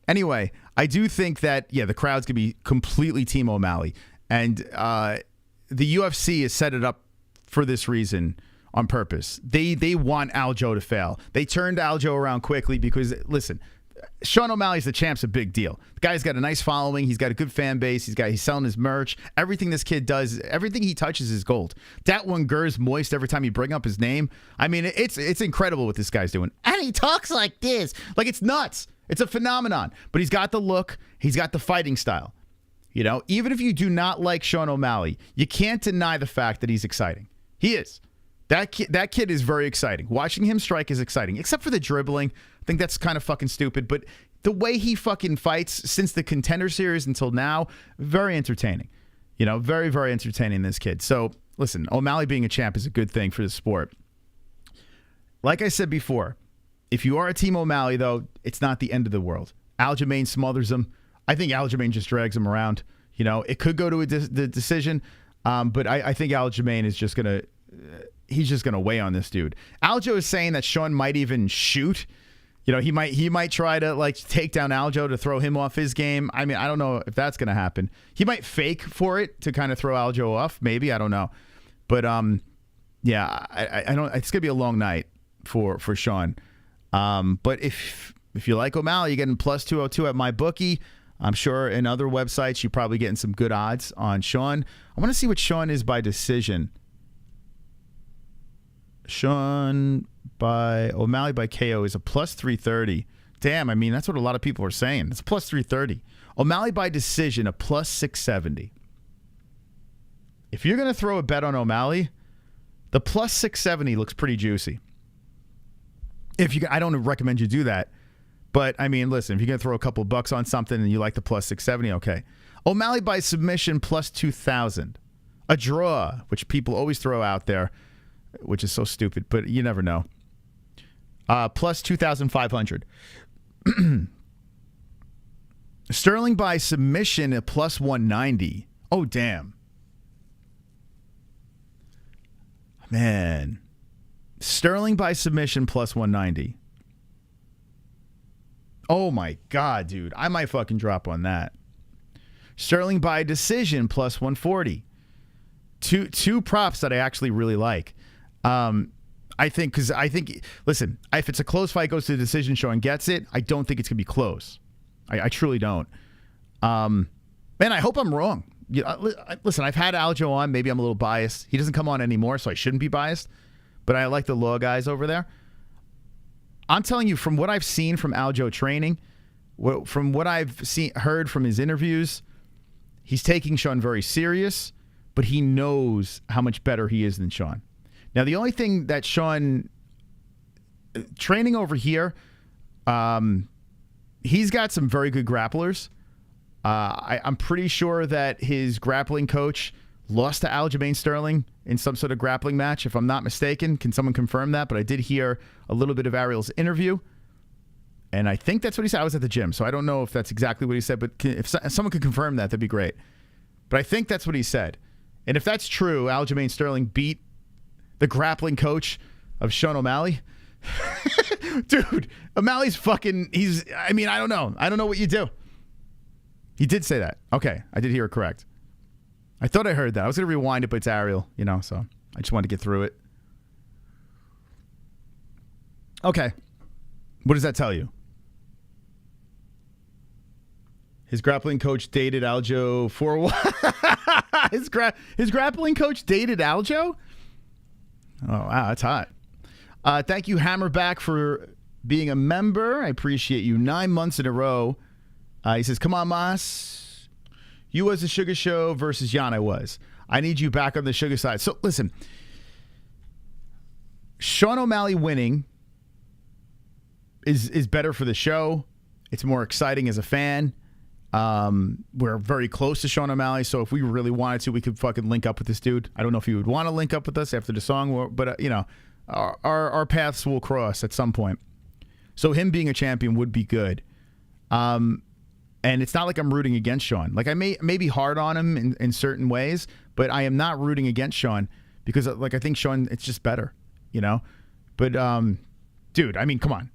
Anyway, I do think that the crowd's gonna be completely Team O'Malley, and the UFC has set it up for this reason on purpose. They want Aljo to fail. They turned Aljo around quickly because listen, Sean O'Malley's the champ's a big deal. The guy's got a nice following. He's got a good fan base. He's selling his merch. Everything this kid does, everything he touches is gold. That one gur's moist every time you bring up his name. I mean, it's incredible what this guy's doing. And he talks like this. Like, it's nuts. It's a phenomenon. But he's got the look. He's got the fighting style. You know, even if you do not like Sean O'Malley, you can't deny the fact that he's exciting. He is. That kid is very exciting. Watching him strike is exciting, except for the dribbling. I think that's kind of fucking stupid. But the way he fucking fights since the Contender Series until now, very entertaining. You know, very, very entertaining, this kid. So, listen, O'Malley being a champ is a good thing for the sport. Like I said before, if you are a Team O'Malley, though, it's not the end of the world. Aljamain smothers him. I think Aljamain just drags him around. You know, it could go to the decision, but I think Aljamain is just going to... he's just going to weigh on this dude. Aljo is saying that Sean might even shoot. You know, he might try to like take down Aljo to throw him off his game. I mean, I don't know if that's going to happen. He might fake for it to kind of throw Aljo off. Maybe, I don't know. But yeah, I don't. It's going to be a long night for Sean. But if you like O'Malley, you're getting plus 202 at MyBookie. I'm sure in other websites you're probably getting some good odds on Sean. I want to see what Sean is by decision. Sean by O'Malley by KO is a plus 330. Damn, I mean, that's what a lot of people are saying. It's a plus 330. O'Malley by decision, a plus 670. If you're going to throw a bet on O'Malley, the plus 670 looks pretty juicy. I don't recommend you do that. But, I mean, listen, if you're going to throw a couple bucks on something and you like the plus 670, okay. O'Malley by submission, plus 2,000. A draw, which people always throw out there, which is so stupid, but you never know. Plus 2,500. Sterling by submission at plus 190. Oh, damn. Man. Sterling by submission plus 190. Oh, my God, dude. I might fucking drop on that. Sterling by decision plus 140. Two props that I actually really like. I think, listen, if it's a close fight, goes to the decision show and gets it, I don't think it's going to be close. I truly don't. Man, I hope I'm wrong. Listen, I've had Aljo on. Maybe I'm a little biased. He doesn't come on anymore, so I shouldn't be biased. But I like the law guys over there. I'm telling you, from what I've seen from Aljo training, from what I've heard from his interviews, he's taking Sean very serious, but he knows how much better he is than Sean. Now, the only thing that Sean, training over here, he's got some very good grapplers. I'm pretty sure that his grappling coach lost to Aljamain Sterling in some sort of grappling match, if I'm not mistaken. Can someone confirm that? But I did hear a little bit of Ariel's interview, and I think that's what he said. I was at the gym, so I don't know if that's exactly what he said, but if someone could confirm that, that'd be great. But I think that's what he said. And if that's true, Aljamain Sterling beat the grappling coach of Sean O'Malley. Dude, O'Malley's fucking, I don't know. I don't know what you do. He did say that. Okay, I did hear it correct. I thought I heard that. I was going to rewind it, but it's Ariel, so I just wanted to get through it. Okay. What does that tell you? His grappling coach dated Aljo for a while. His grappling coach dated Aljo? Oh, wow, that's hot. Thank you, Hammerback, for being a member. I appreciate you. 9 months in a row. He says, come on, Mas. You was the Sugar Show versus Jan. I was. I need you back on the Sugar side. So, listen. Sean O'Malley winning is better for the show. It's more exciting as a fan. We're very close to Sean O'Malley, so if we really wanted to, we could fucking link up with this dude. I don't know if he would want to link up with us after the song, but you know, our paths will cross at some point. So him being a champion would be good. And it's not like I'm rooting against Sean. Like I may be hard on him in certain ways, but I am not rooting against Sean because like I think Sean, it's just better, you know. But dude, I mean, come on.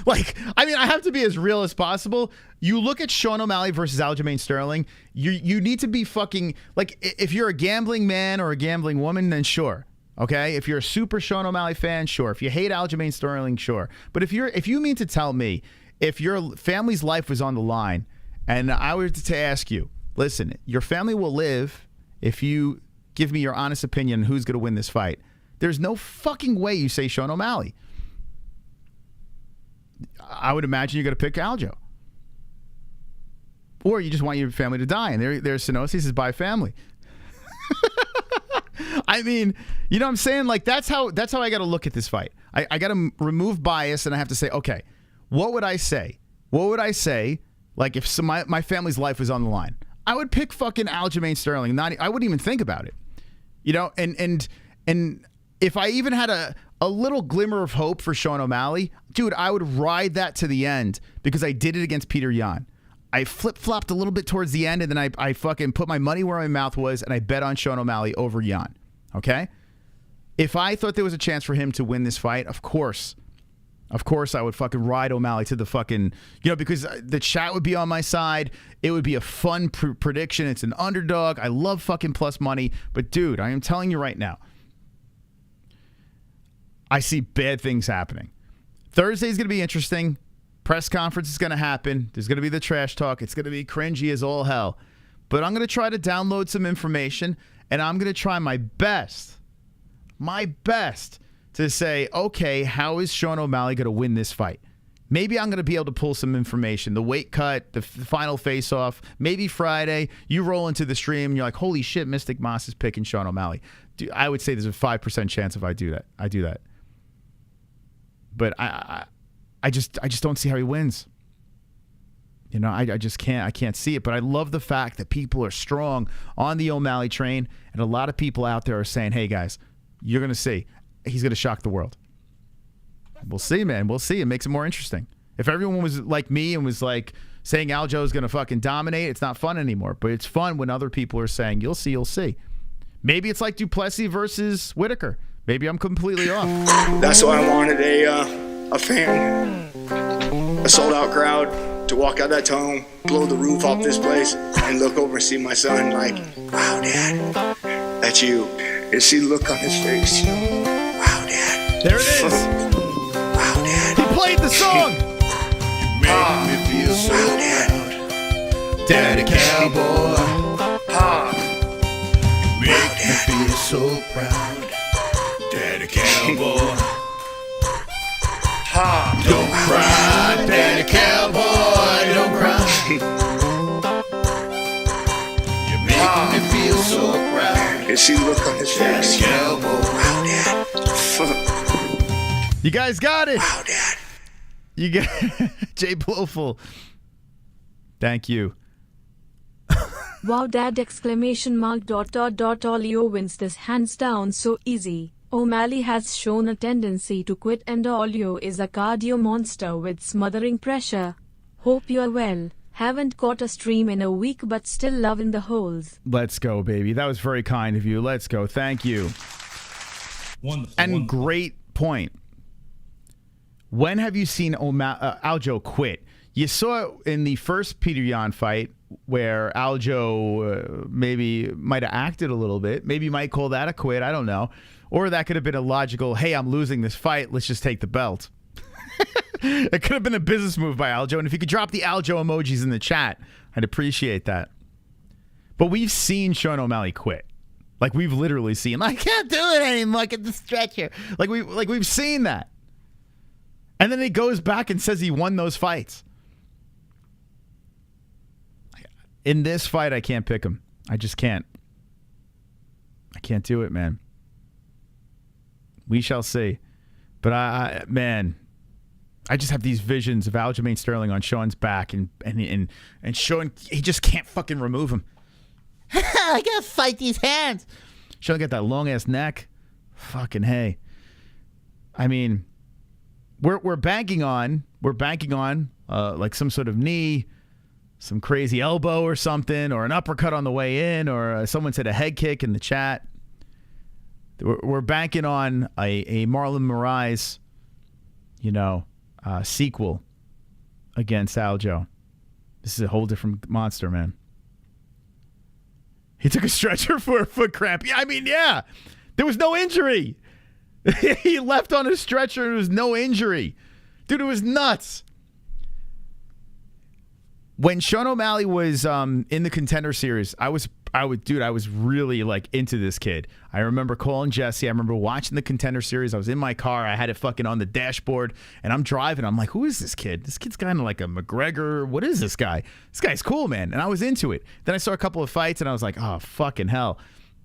Like, I mean, I have to be as real as possible. You look at Sean O'Malley versus Aljamain Sterling, you need to be fucking, like, if you're a gambling man or a gambling woman, then sure. Okay? If you're a super Sean O'Malley fan, sure. If you hate Aljamain Sterling, sure. But if you mean to tell me, if your family's life was on the line, and I were to ask you, listen, your family will live if you give me your honest opinion on who's going to win this fight, there's no fucking way you say Sean O'Malley. I would imagine you're going to pick Aljo. Or you just want your family to die. And there's Sonosi says, bye family. I mean, you know what I'm saying? Like, that's how I got to look at this fight. I got to remove bias, and I have to say, okay, what would I say? What would I say, like, if my family's life was on the line? I would pick fucking Aljamain Sterling. I wouldn't even think about it. You know, and if I even had a little glimmer of hope for Sean O'Malley, dude, I would ride that to the end because I did it against Peter Yan. I flip-flopped a little bit towards the end, and then I fucking put my money where my mouth was, and I bet on Sean O'Malley over Yan. Okay? If I thought there was a chance for him to win this fight, of course I would fucking ride O'Malley to the fucking, you know, because the chat would be on my side. It would be a fun prediction. It's an underdog. I love fucking plus money. But, dude, I am telling you right now, I see bad things happening. Thursday's going to be interesting. Press conference is going to happen. There's going to be the trash talk. It's going to be cringy as all hell. But I'm going to try to download some information, and I'm going to try my best to say, okay, how is Sean O'Malley going to win this fight? Maybe I'm going to be able to pull some information. The weight cut, the final face-off, maybe Friday. You roll into the stream, and you're like, holy shit, Mystic Moss is picking Sean O'Malley. Dude, I would say there's a 5% chance if I do that. But I just don't see how he wins. You know, I just can't. I can't see it. But I love the fact that people are strong on the O'Malley train, and a lot of people out there are saying, "Hey guys, you're gonna see he's gonna shock the world." We'll see, man. We'll see. It makes it more interesting. If everyone was like me and was like saying Aljo's gonna fucking dominate, it's not fun anymore. But it's fun when other people are saying, "You'll see, you'll see." Maybe it's like Duplessis versus Whitaker. Maybe I'm completely off. That's why I wanted a fan, a sold-out crowd to walk out that tunnel, blow the roof off this place, and look over and see my son like, wow, Dad, that's you. And see the look on his face. Wow, Dad. There it is. Wow, Dad. He played the song. You make me feel so Wow, proud. Dad. Daddy Cowboy. You make me feel so proud. Daddy Cowboy. Don't cry, Daddy Cowboy, don't cry. You're making me feel so proud. And see the look on his face. Daddy Cowboy. Wow, Dad. You guys got it. Wow, Dad. You got Jay Blowful. Thank you. Wow dad exclamation mark dot dot dot Olio wins this hands down so easy. O'Malley has shown a tendency to quit and Olio is a cardio monster with smothering pressure. Hope you're well. Haven't caught a stream in a week but still loving the holes. Let's go, baby. That was very kind of you. Let's go. Thank you. Wonderful. And wonderful. great point. When have you seen Aljo quit? You saw it in the first Peter Yan fight where Aljo maybe might have acted a little bit. Maybe you might call that a quit. I don't know. Or that could have been a logical, hey, I'm losing this fight. Let's just take the belt. It could have been a business move by Aljo. And if you could drop the Aljo emojis in the chat, I'd appreciate that. But we've seen Sean O'Malley quit. Like, we've literally seen, I can't do it anymore. Look at the stretcher. Like we've seen that. And then he goes back and says he won those fights. In this fight, I can't pick him. I just can't. I can't do it, man. We shall see. But man, I just have these visions of Aljamain Sterling on Sean's back, and Sean, he just can't fucking remove him. I gotta fight these hands. Sean got that long ass neck. Fucking hey. I mean, we're banking on like some sort of knee, some crazy elbow or something, or an uppercut on the way in, or someone said a head kick in the chat. We're banking on a Marlon Moraes, sequel against Aljo. This is a whole different monster, man. He took a stretcher for a foot cramp. Yeah, I mean, yeah. There was no injury. He left on a stretcher and there was no injury. Dude, it was nuts. When Sean O'Malley was in the Contender Series, I was really like into this kid. I remember calling Jesse. I remember watching the Contender Series. I was in my car. I had it fucking on the dashboard, and I'm driving. I'm like, who is this kid? This kid's kind of like a McGregor. What is this guy? This guy's cool, man. And I was into it. Then I saw a couple of fights, and I was like, oh, fucking hell.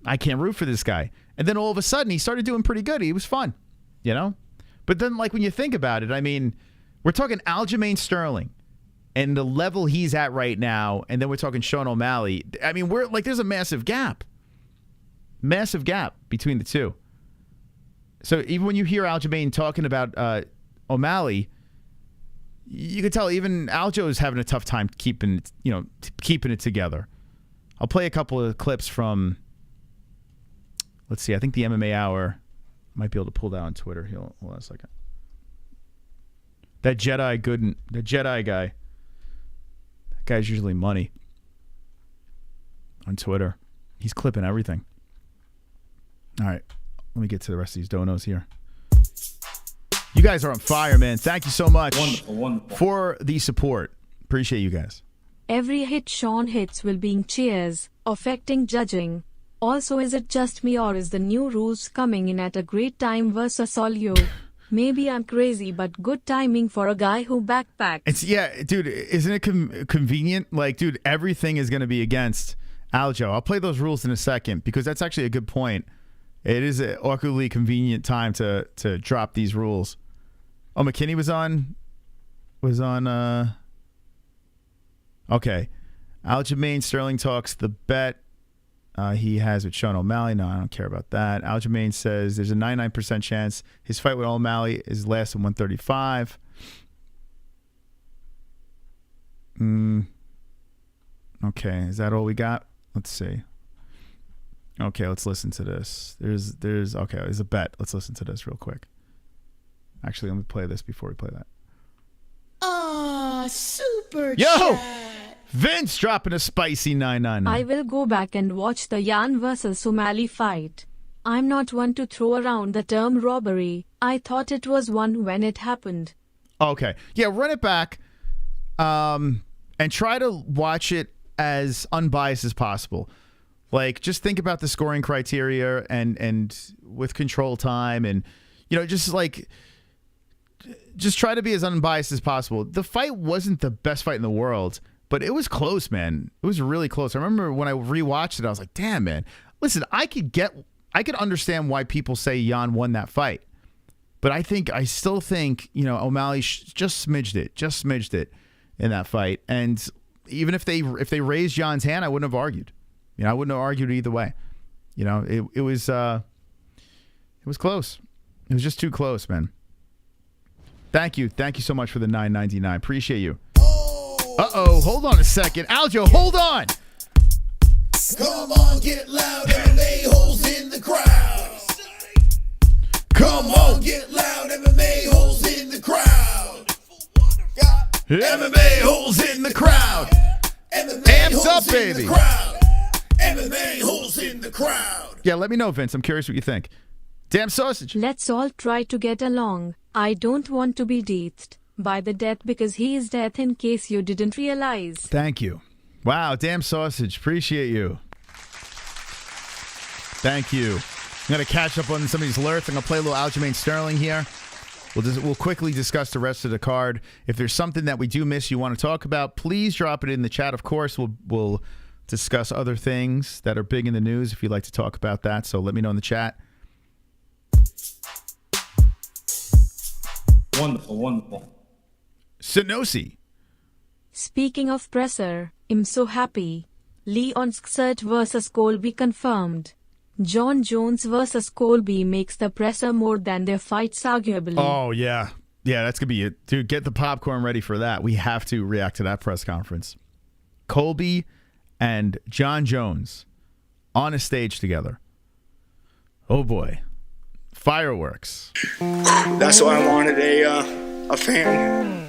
I can't root for this guy. And then all of a sudden, he started doing pretty good. He was fun, But then, like, when you think about it, I mean, we're talking Aljamain Sterling and the level he's at right now, and then we're talking Sean O'Malley. I mean, we're like, there's a massive gap between the two. So even when you hear Aljamain talking about O'Malley, you can tell even Aljo is having a tough time keeping it together. I'll play a couple of clips from, let's see, I think the MMA Hour. I might be able to pull that on Twitter. Hold on a second. That Jedi guy. Guy's usually money on Twitter. He's clipping everything. All right, let me get to the rest of these donos here. You guys are on fire, man. Thank you so much for the support. Appreciate you guys. Every hit Sean hits will be cheers, affecting judging. Also, is it just me or is the new rules coming in at a great time versus all you? Maybe I'm crazy, but good timing for a guy who backpacked. Yeah, dude, isn't it convenient? Like, dude, everything is going to be against Aljo. I'll play those rules in a second because that's actually a good point. It is an awkwardly convenient time to drop these rules. Oh, McKinney was on. Okay. Aljamain Sterling talks the bet he has with Sean O'Malley. No, I don't care about that. Aljamain says there's a 99% chance his fight with O'Malley is last in 135. Okay, is that all we got? Let's see. Okay, let's listen to this. There's a bet. Let's listen to this real quick. Actually, let me play this before we play that. Super Yo! chat. Vince dropping a spicy 999. I will go back and watch the Yan versus O'Malley fight. I'm not one to throw around the term robbery. I thought it was one when it happened. Okay. Yeah, run it back and try to watch it as unbiased as possible. Like, just think about the scoring criteria and with control time and, just try to be as unbiased as possible. The fight wasn't the best fight in the world, but it was close, man. It was really close. I remember when I rewatched it, I was like, damn, man. Listen, I could understand why people say Jan won that fight. But I still think, O'Malley just smidged it in that fight. And even if they raised Jan's hand, I wouldn't have argued. I wouldn't have argued either way. It was close. It was just too close, man. Thank you so much for the $9.99. Appreciate you. Uh-oh, hold on a second. Aljo, hold on. Come on, get loud, MMA-Holes in the crowd. Come on, get loud, MMA-Holes in the crowd. MMA-Holes in the crowd. Amps up, baby. MMA-Holes in the crowd. Yeah, let me know, Vince. I'm curious what you think. Damn sausage. Let's all try to get along. I don't want to be deathed by the death because he is death in case you didn't realize. Thank you. Wow, damn sausage. Appreciate you. Thank you. I'm going to catch up on some of these alerts. I'm going to play a little Aljamain Sterling here. We'll quickly discuss the rest of the card. If there's something that we do miss you want to talk about, please drop it in the chat. Of course, we'll discuss other things that are big in the news if you'd like to talk about that. So let me know in the chat. Wonderful, wonderful. Sanosi. Speaking of presser, I'm so happy. Leon Sksearch versus Colby confirmed. John Jones versus Colby makes the presser more than their fights arguably. Oh, yeah. Yeah, that's going to be it. Dude, get the popcorn ready for that. We have to react to that press conference. Colby and John Jones on a stage together. Oh, boy. Fireworks. That's why I wanted a fan,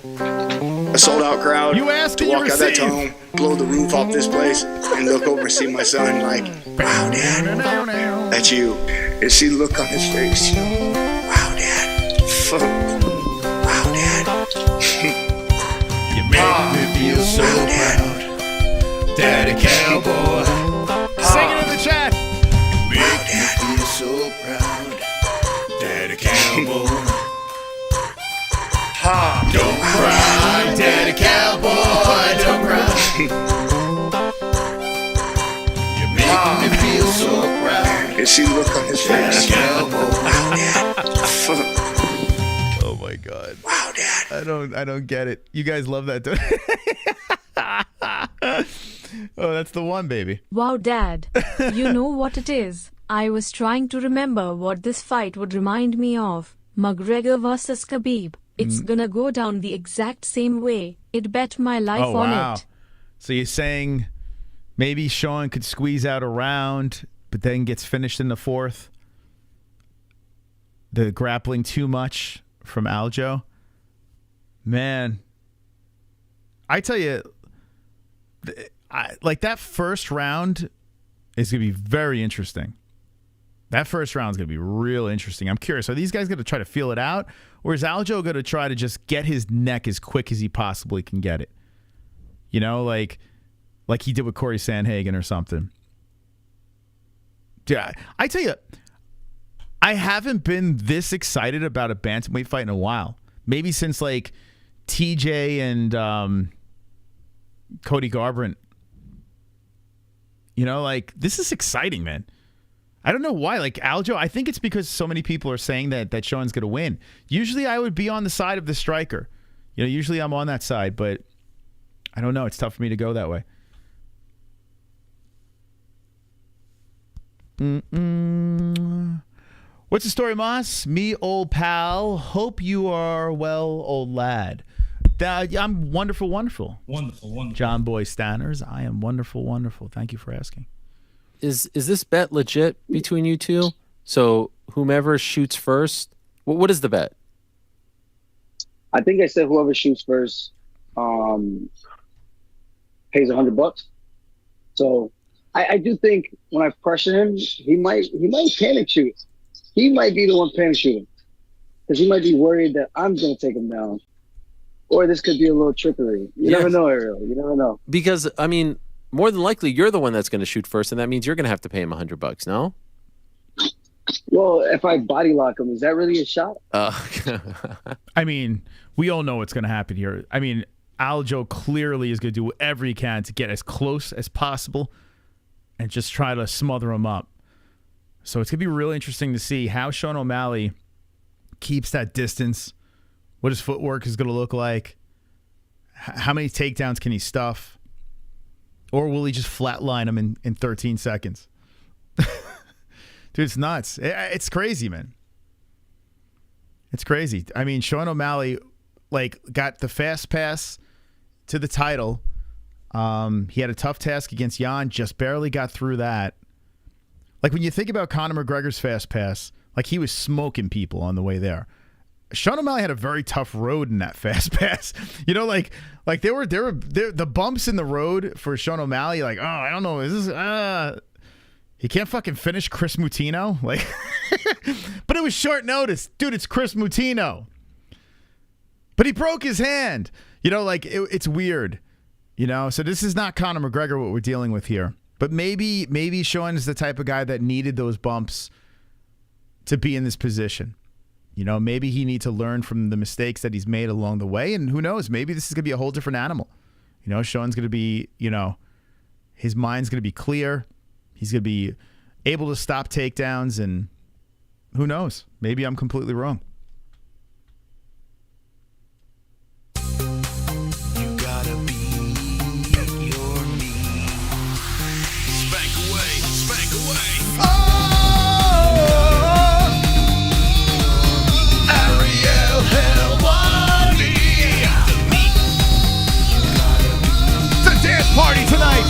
a sold-out crowd You ask to and you walk out that receive. dome, blow the roof off this place, and look over and see my son like, wow, Dad, that's you. And see the look on his face, wow, Dad. Wow, Dad. You make me feel so proud. Daddy Cowboy. Sing it in the chat. Make me feel so proud. Daddy Cowboy. Don't cry, Daddy Cowboy. Don't cry. You make me feel so proud. And see the look on his face, Cowboy. wow, Dad. Oh my God. Wow, Dad. I don't get it. You guys love that, don't Oh, that's the one, baby. Wow, Dad. You know what it is? I was trying to remember what this fight would remind me of. McGregor versus Khabib. It's gonna go down the exact same way. It bet my life on it. So you're saying maybe Sean could squeeze out a round, but then gets finished in the fourth? The grappling too much from Aljo? Man, I tell you, like that first round is going to be very interesting. That first round is going to be real interesting. I'm curious, are these guys going to try to feel it out? Or is Aljo going to try to just get his neck as quick as he possibly can get it? You know, like he did with Corey Sandhagen or something. Dude, I tell you, I haven't been this excited about a bantamweight fight in a while. Maybe since like TJ and Cody Garbrandt. You know, like this is exciting, man. I don't know why. Like Aljo, I think it's because so many people are saying that Sean's going to win. Usually I would be on the side of the striker. You know, usually I'm on that side, but I don't know. It's tough for me to go that way. What's the story, Moss? Me, old pal. Hope you are well, old lad. I'm wonderful, wonderful. Wonderful, wonderful. John Boy Stanners. I am wonderful, wonderful. Thank you for asking. Is this bet legit between you two? So whomever shoots first, what is the bet? I think I said whoever shoots first pays $100. So I do think when I pressure him, he might panic shoot. He might be the one panic shooting because he might be worried that I'm going to take him down. Or this could be a little trickery. You never know, Ariel. You never know. Because, I mean, more than likely, you're the one that's going to shoot first, and that means you're going to have to pay him $100, no? Well, if I body lock him, is that really a shot? I mean, we all know what's going to happen here. I mean, Aljo clearly is going to do whatever he can to get as close as possible and just try to smother him up. So it's going to be really interesting to see how Sean O'Malley keeps that distance, what his footwork is going to look like, how many takedowns can he stuff, or will he just flatline him in 13 seconds? Dude, it's nuts. It's crazy, man. It's crazy. I mean, Sean O'Malley got the fast pass to the title. He had a tough task against Jan, just barely got through that. Like when you think about Conor McGregor's fast pass, like he was smoking people on the way there. Sean O'Malley had a very tough road in that fast pass. You know, like there were the bumps in the road for Sean O'Malley. Like, oh, I don't know, is this? He can't fucking finish Chris Mutino. Like, But it was short notice. Dude, it's Chris Mutino. But he broke his hand. You know, like, it's weird. You know, so this is not Conor McGregor, what we're dealing with here. But maybe Sean is the type of guy that needed those bumps to be in this position. You know, maybe he needs to learn from the mistakes that he's made along the way. And who knows, maybe this is going to be a whole different animal. You know, Sean's going to be, you know, his mind's going to be clear. He's going to be able to stop takedowns. And who knows, maybe I'm completely wrong. Party tonight.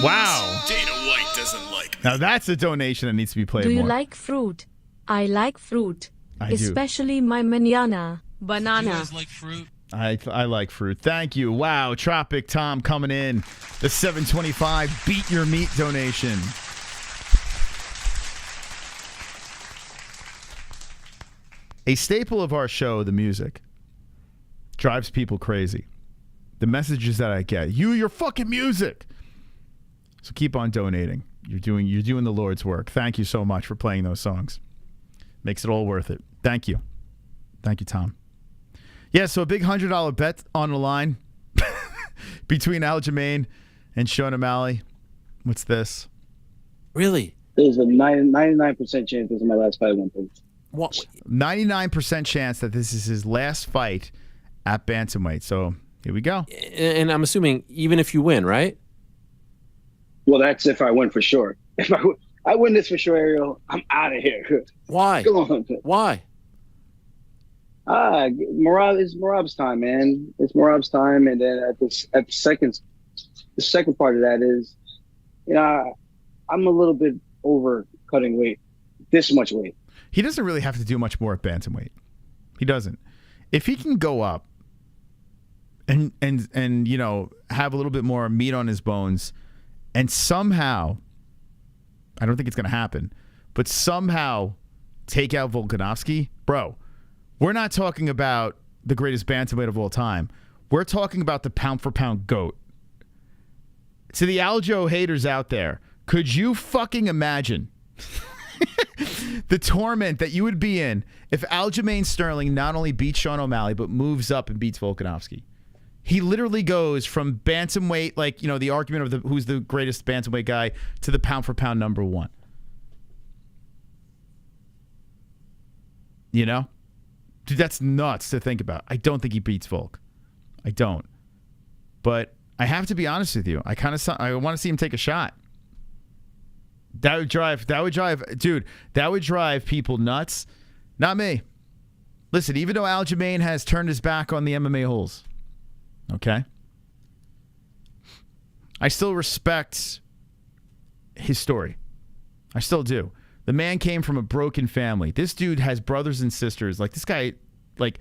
Wow. Dana White doesn't like. Now that's a donation that needs to be played more. Do you like fruit? I like fruit, I do. especially my manana, banana. You guys like fruit? I like fruit. Thank you. Wow, Tropic Tom coming in. The 725 Beat Your Meat donation. A staple of our show, the music, drives people crazy. The messages that I get. Your fucking music. So keep on donating. You're doing the Lord's work. Thank you so much for playing those songs. Makes it all worth it. Thank you. Thank you, Tom. Yeah, so a big $100 bet on the line between Aljamain and Sean O'Malley. What's this? Really? There's a 99% chance this is my last fight. What? 99% chance that this is his last fight at bantamweight. So here we go. And I'm assuming even if you win, right? Well, that's if I win for sure. If I win this for sure, Ariel, I'm out of here. Why? Go on. Why? It's Marab's time, man. It's Marab's time, and then the second part of that is, you know, I'm a little bit over cutting weight, this much weight. He doesn't really have to do much more at bantamweight. He doesn't. If he can go up and you know, have a little bit more meat on his bones, and somehow, I don't think it's going to happen, but somehow take out Volkanovski, bro, we're not talking about the greatest bantamweight of all time. We're talking about the pound-for-pound GOAT. To the Aljo haters out there, could you fucking imagine the torment that you would be in if Aljamain Sterling not only beats Sean O'Malley, but moves up and beats Volkanovski? He literally goes from bantamweight, like, you know, the argument of who's the greatest bantamweight guy, to the pound-for-pound number one. You know? Dude, that's nuts to think about. I don't think he beats Volk. I don't. But I have to be honest with you. I want to see him take a shot. That would drive, dude, that would drive people nuts. Not me. Listen, even though Aljamain has turned his back on the MMA-Holes, okay, I still respect his story. I still do. The man came from a broken family. This dude has brothers and sisters. Like, this guy, like,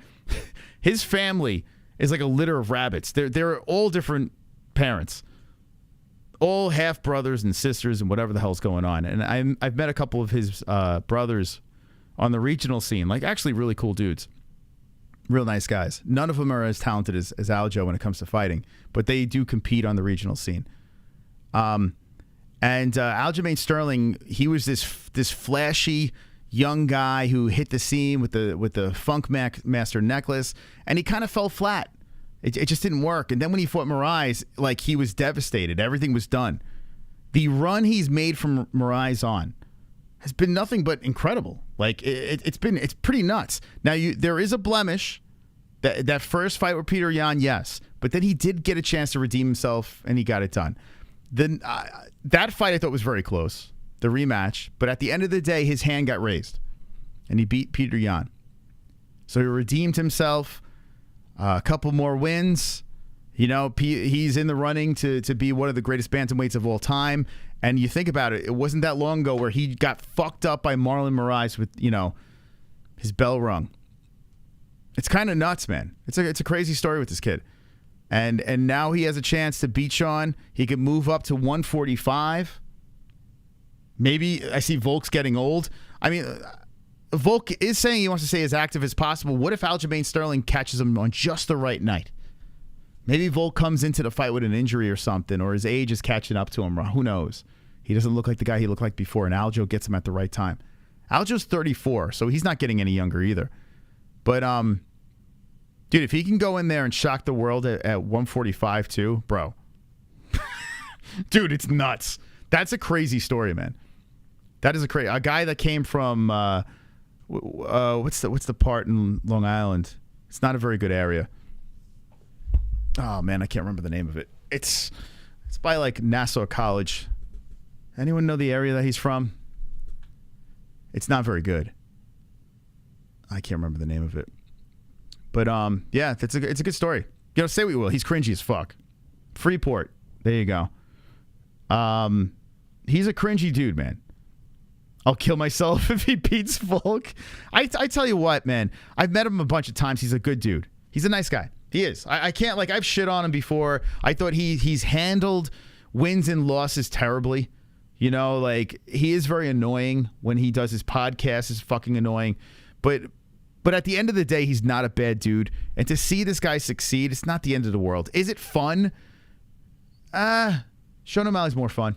his family is like a litter of rabbits. They're all different parents. All half brothers and sisters and whatever the hell's going on. And I've met a couple of his brothers on the regional scene. Like, actually really cool dudes. Real nice guys. None of them are as talented as Aljo when it comes to fighting, but they do compete on the regional scene. And Aljamain Sterling, he was this flashy young guy who hit the scene with the Funk Master necklace, and he kind of fell flat. It just didn't work. And then when he fought Moraes, like, he was devastated. Everything was done. The run he's made from Moraes on has been nothing but incredible. Like, it's pretty nuts. Now, there is a blemish. That first fight with Peter Yan, yes, but then he did get a chance to redeem himself, and he got it done. Then that fight I thought was very close, the rematch. But at the end of the day, his hand got raised, and he beat Peter Yan. So he redeemed himself. A couple more wins. You know, he's in the running to be one of the greatest bantamweights of all time. And you think about it, it wasn't that long ago where he got fucked up by Marlon Moraes with, you know, his bell rung. It's kind of nuts, man. It's a crazy story with this kid. And now he has a chance to beat Sean. He could move up to 145. Maybe I see Volk's getting old. I mean, Volk is saying he wants to stay as active as possible. What if Aljamain Sterling catches him on just the right night? Maybe Volk comes into the fight with an injury or something, or his age is catching up to him. Or who knows? He doesn't look like the guy he looked like before, and Aljo gets him at the right time. Aljo's 34, so he's not getting any younger either. But, dude, if he can go in there and shock the world at 145 too, bro. Dude, it's nuts. That's a crazy story, man. That is a guy that came from what's the part in Long Island? It's not a very good area. Oh man, I can't remember the name of it. It's by like Nassau College. Anyone know the area that he's from? It's not very good. I can't remember the name of it. But yeah, it's a good story. You know, say what you will. He's cringy as fuck. Freeport. There you go. He's a cringy dude, man. I'll kill myself if he beats Volk. I tell you what, man. I've met him a bunch of times. He's a good dude. He's a nice guy. He is. I can't, like, I've shit on him before. I thought he's handled wins and losses terribly. You know, like, he is very annoying when he does his podcast. Is fucking annoying. But at the end of the day, he's not a bad dude. And to see this guy succeed, it's not the end of the world. Is it fun? Sean O'Malley's more fun.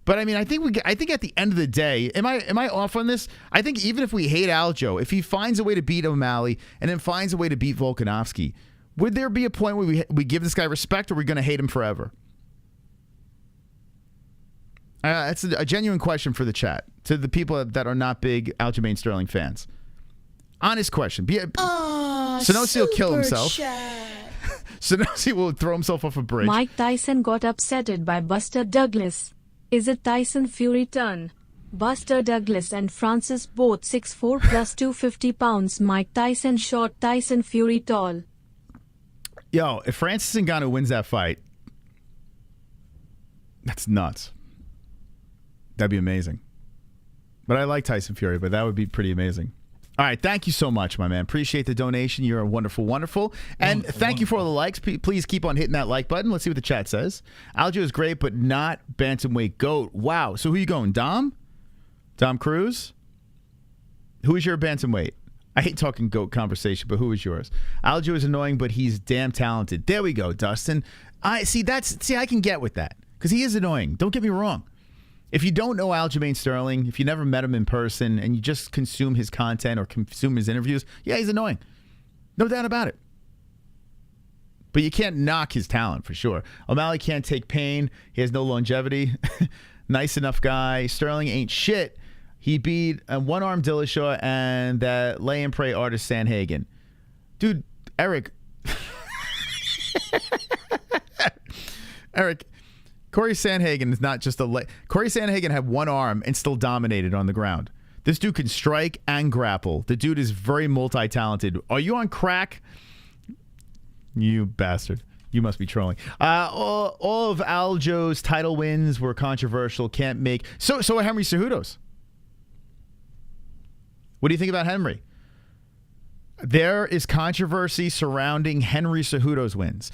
But I mean, I think at the end of the day, am I off on this? I think even if we hate Aljo, if he finds a way to beat O'Malley and then finds a way to beat Volkanovski, would there be a point where we give this guy respect, or are we going to hate him forever? It's a genuine question for the chat, to the people that are not big Aljamain Sterling fans. Honest question. Sonosi will kill himself. Sonosi will throw himself off a bridge. Mike Tyson got upsetted by Buster Douglas. Is it Tyson Fury turn? Buster Douglas and Francis both 6'4" plus 250 pounds. Mike Tyson short, Tyson Fury tall. Yo, if Francis Ngannou wins that fight, that's nuts. That'd be amazing. But I like Tyson Fury, but that would be pretty amazing. All right, thank you so much, my man. Appreciate the donation. You're wonderful, wonderful. And thank you for all the likes. Please keep on hitting that like button. Let's see what the chat says. Aljo is great, but not bantamweight GOAT. Wow. So who are you going? Dom? Dom Cruz? Who is your bantamweight? I hate talking GOAT conversation, but who is yours? Aljo is annoying, but he's damn talented. There we go, Dustin. I can get with that because he is annoying. Don't get me wrong. If you don't know Aljamain Sterling, if you never met him in person and you just consume his content or consume his interviews, yeah, he's annoying. No doubt about it. But you can't knock his talent for sure. O'Malley can't take pain. He has no longevity. Nice enough guy. Sterling ain't shit. He beat a one-armed Dillashaw and that lay and pray artist Sanhagen. Dude, Eric. Eric. Corey Sanhagen is not just Corey Sanhagen had one arm and still dominated on the ground. This dude can strike and grapple. The dude is very multi-talented. Are you on crack? You bastard. You must be trolling. All of Aljo's title wins were controversial. Can't make... So are Henry Cejudo's. What do you think about Henry? There is controversy surrounding Henry Cejudo's wins.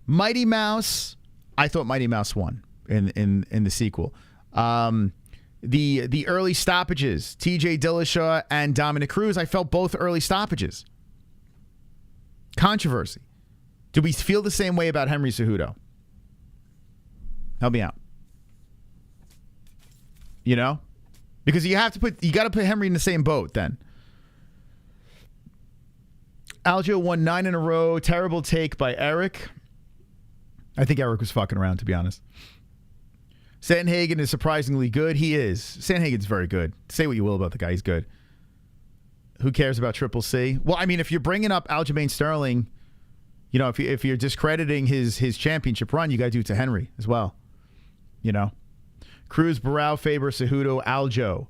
Mighty Mouse... I thought Mighty Mouse won in the sequel. The early stoppages, TJ Dillashaw and Dominic Cruz, I felt both early stoppages. Controversy. Do we feel the same way about Henry Cejudo? Help me out. You know? Because you got to put Henry in the same boat then. Aljo won 9 in a row. Terrible take by Eric. I think Eric was fucking around, to be honest. Sanhagen is surprisingly good. He is. Sanhagen's very good. Say what you will about the guy. He's good. Who cares about Triple C? Well, I mean, if you're bringing up Aljamain Sterling, you know, if you're discrediting his championship run, you got to do it to Henry as well. You know? Cruz, Barao, Faber, Cejudo, Aljo.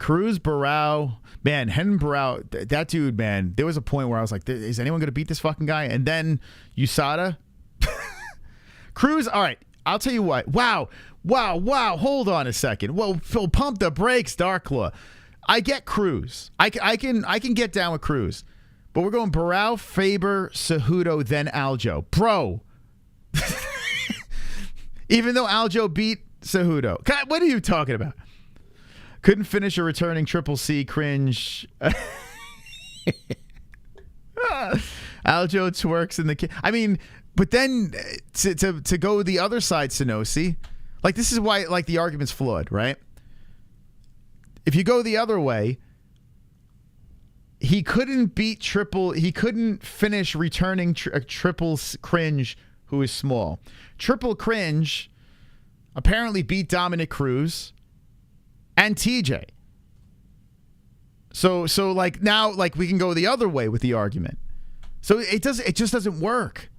Cruz, Barao, man, Hen Barao, that dude, man, there was a point where I was like, is anyone going to beat this fucking guy? And then USADA. Cruz, all right, I'll tell you what. Wow, hold on a second. Whoa, Phil, pump the brakes, Darklaw. I get Cruz. I can get down with Cruz. But we're going Barao, Faber, Cejudo, then Aljo. Bro. Even though Aljo beat Cejudo. God, what are you talking about? Couldn't finish a returning Triple C, cringe. Aljo twerks in the... I mean, but then to go the other side, Sanosi, like this is why like the argument's flawed, right? If you go the other way, he couldn't finish returning Triple Cringe, who is small. Triple Cringe apparently beat Dominic Cruz and TJ. So like now like we can go the other way with the argument. So it just doesn't work.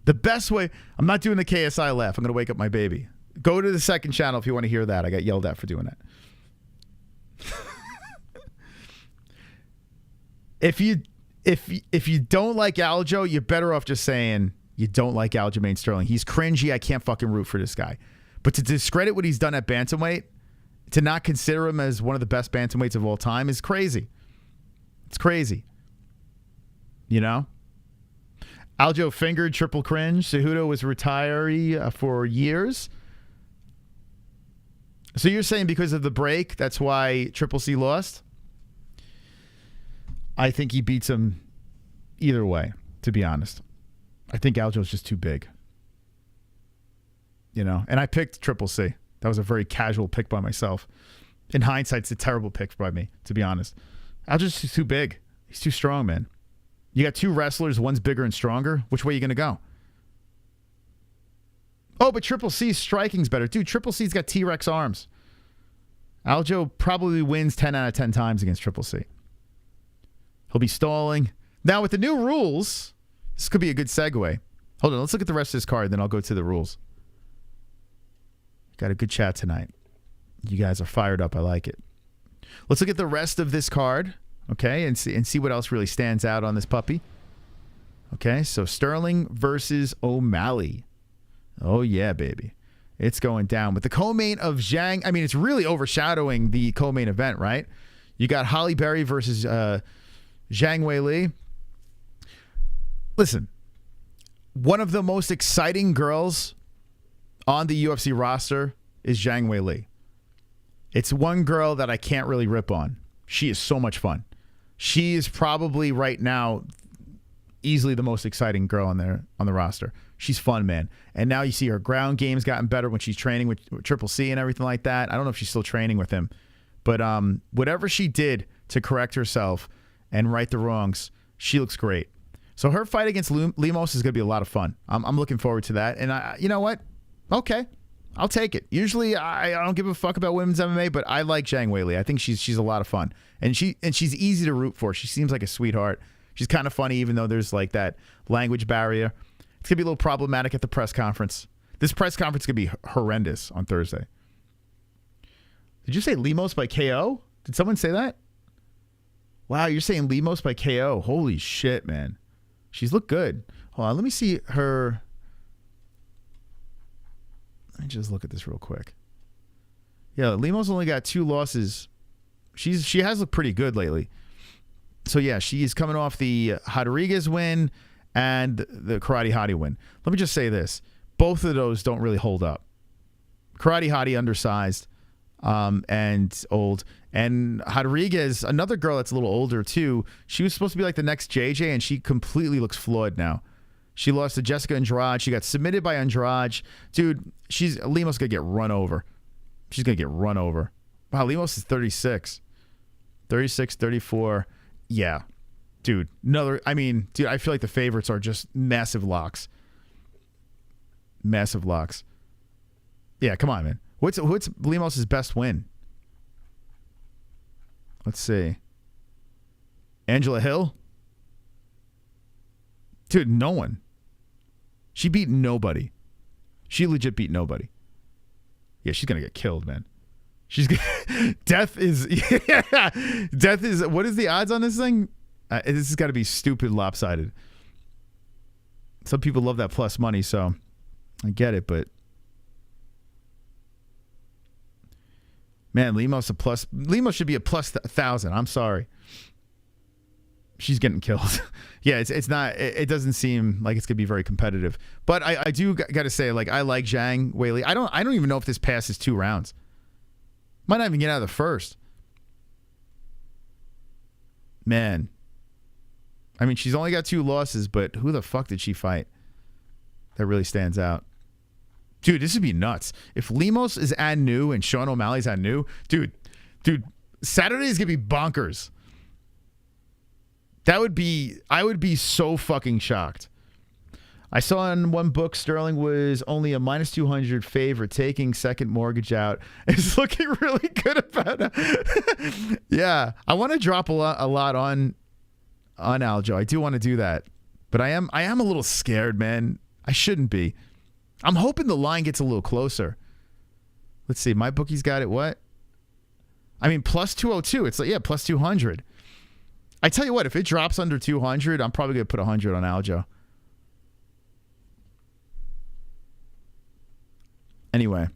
The best way, I'm not doing the KSI laugh. I'm going to wake up my baby. Go to the second channel if you want to hear that. I got yelled at for doing that. If you don't like Aljo, you're better off just saying you don't like Aljamain Sterling. He's cringy. I can't fucking root for this guy. But to discredit what he's done at bantamweight, to not consider him as one of the best bantamweights of all time is crazy. It's crazy. You know? Aljo fingered Triple Cringe. Cejudo was retiree for years. So you're saying because of the break, that's why Triple C lost? I think he beats him either way, to be honest. I think Aljo's just too big. You know? And I picked Triple C. That was a very casual pick by myself. In hindsight, it's a terrible pick by me, to be honest. Aljo's just too big. He's too strong, man. You got two wrestlers, one's bigger and stronger. Which way are you going to go? Oh, but Triple C's striking's better. Dude, Triple C's got T-Rex arms. Aljo probably wins 10 out of 10 times against Triple C. He'll be stalling. Now, with the new rules, this could be a good segue. Hold on, let's look at the rest of this card, then I'll go to the rules. Got a good chat tonight. You guys are fired up. I like it. Let's look at the rest of this card, okay, and see what else really stands out on this puppy. Okay, so Sterling versus O'Malley. Oh, yeah, baby. It's going down. With the co-main of Zhang, I mean, it's really overshadowing the co-main event, right? You got Holly Berry versus Zhang Weili. Listen, one of the most exciting girls on the UFC roster is Zhang Weili. It's one girl that I can't really rip on. She is so much fun. She is probably right now easily the most exciting girl on the roster. She's fun, man. And now you see her ground game's gotten better when she's training with Triple C and everything like that. I don't know if she's still training with him. But whatever she did to correct herself and right the wrongs, she looks great. So her fight against Lemos is going to be a lot of fun. I'm looking forward to that. And you know what? Okay. I'll take it. Usually I don't give a fuck about women's MMA, but I like Zhang Weili. I think she's a lot of fun. And she's easy to root for. She seems like a sweetheart. She's kind of funny even though there's like that language barrier. It's going to be a little problematic at the press conference. This press conference is going to be horrendous on Thursday. Did you say Lemos by KO? Did someone say that? Wow, you're saying Lemos by KO. Holy shit, man. She's looked good. Hold on, let me see her. Let me just look at this real quick. Yeah, Lemos only got 2 losses. She has looked pretty good lately. So yeah, she's coming off the Rodriguez win and the Karate Hottie win. Let me just say this. Both of those don't really hold up. Karate Hottie undersized and old. And Rodriguez, another girl that's a little older too, she was supposed to be like the next JJ, and she completely looks flawed now. She lost to Jessica Andrade. She got submitted by Andrade. Dude, Lemos going to get run over. She's going to get run over. Wow, Lemos is 36. 36, 34. Yeah. Dude, I feel like the favorites are just massive locks. Massive locks. Yeah, come on, man. What's Lemos' best win? Let's see. Angela Hill? Dude, no one. She beat nobody. She legit beat nobody. Yeah, she's going to get killed, man. She's death is death is what is the odds on this thing? This has got to be stupid lopsided. Some people love that plus money, so I get it, but man, Lemos should be a plus 1,000. I'm sorry. She's getting killed. Yeah, it's not. It doesn't seem like it's gonna be very competitive. But I do got to say, like, I like Zhang Weili. I don't even know if this passes 2 rounds. Might not even get out of the first. Man, I mean, she's only got 2 losses, but who the fuck did she fight? That really stands out. Dude, this would be nuts. If Lemos is Anu and Sean O'Malley's Anu, dude, Saturday is gonna be bonkers. I would be so fucking shocked. I saw in one book Sterling was only a -200 favorite, taking second mortgage out. It's looking really good about it. Yeah, I want to drop a lot on Aljo. I do want to do that, but I am a little scared, man. I shouldn't be. I'm hoping the line gets a little closer. Let's see. My bookie's got it. What? I mean, plus 202. It's like, yeah, plus 200. I tell you what, if it drops under 200, I'm probably going to put 100 on Aljo. Anyway.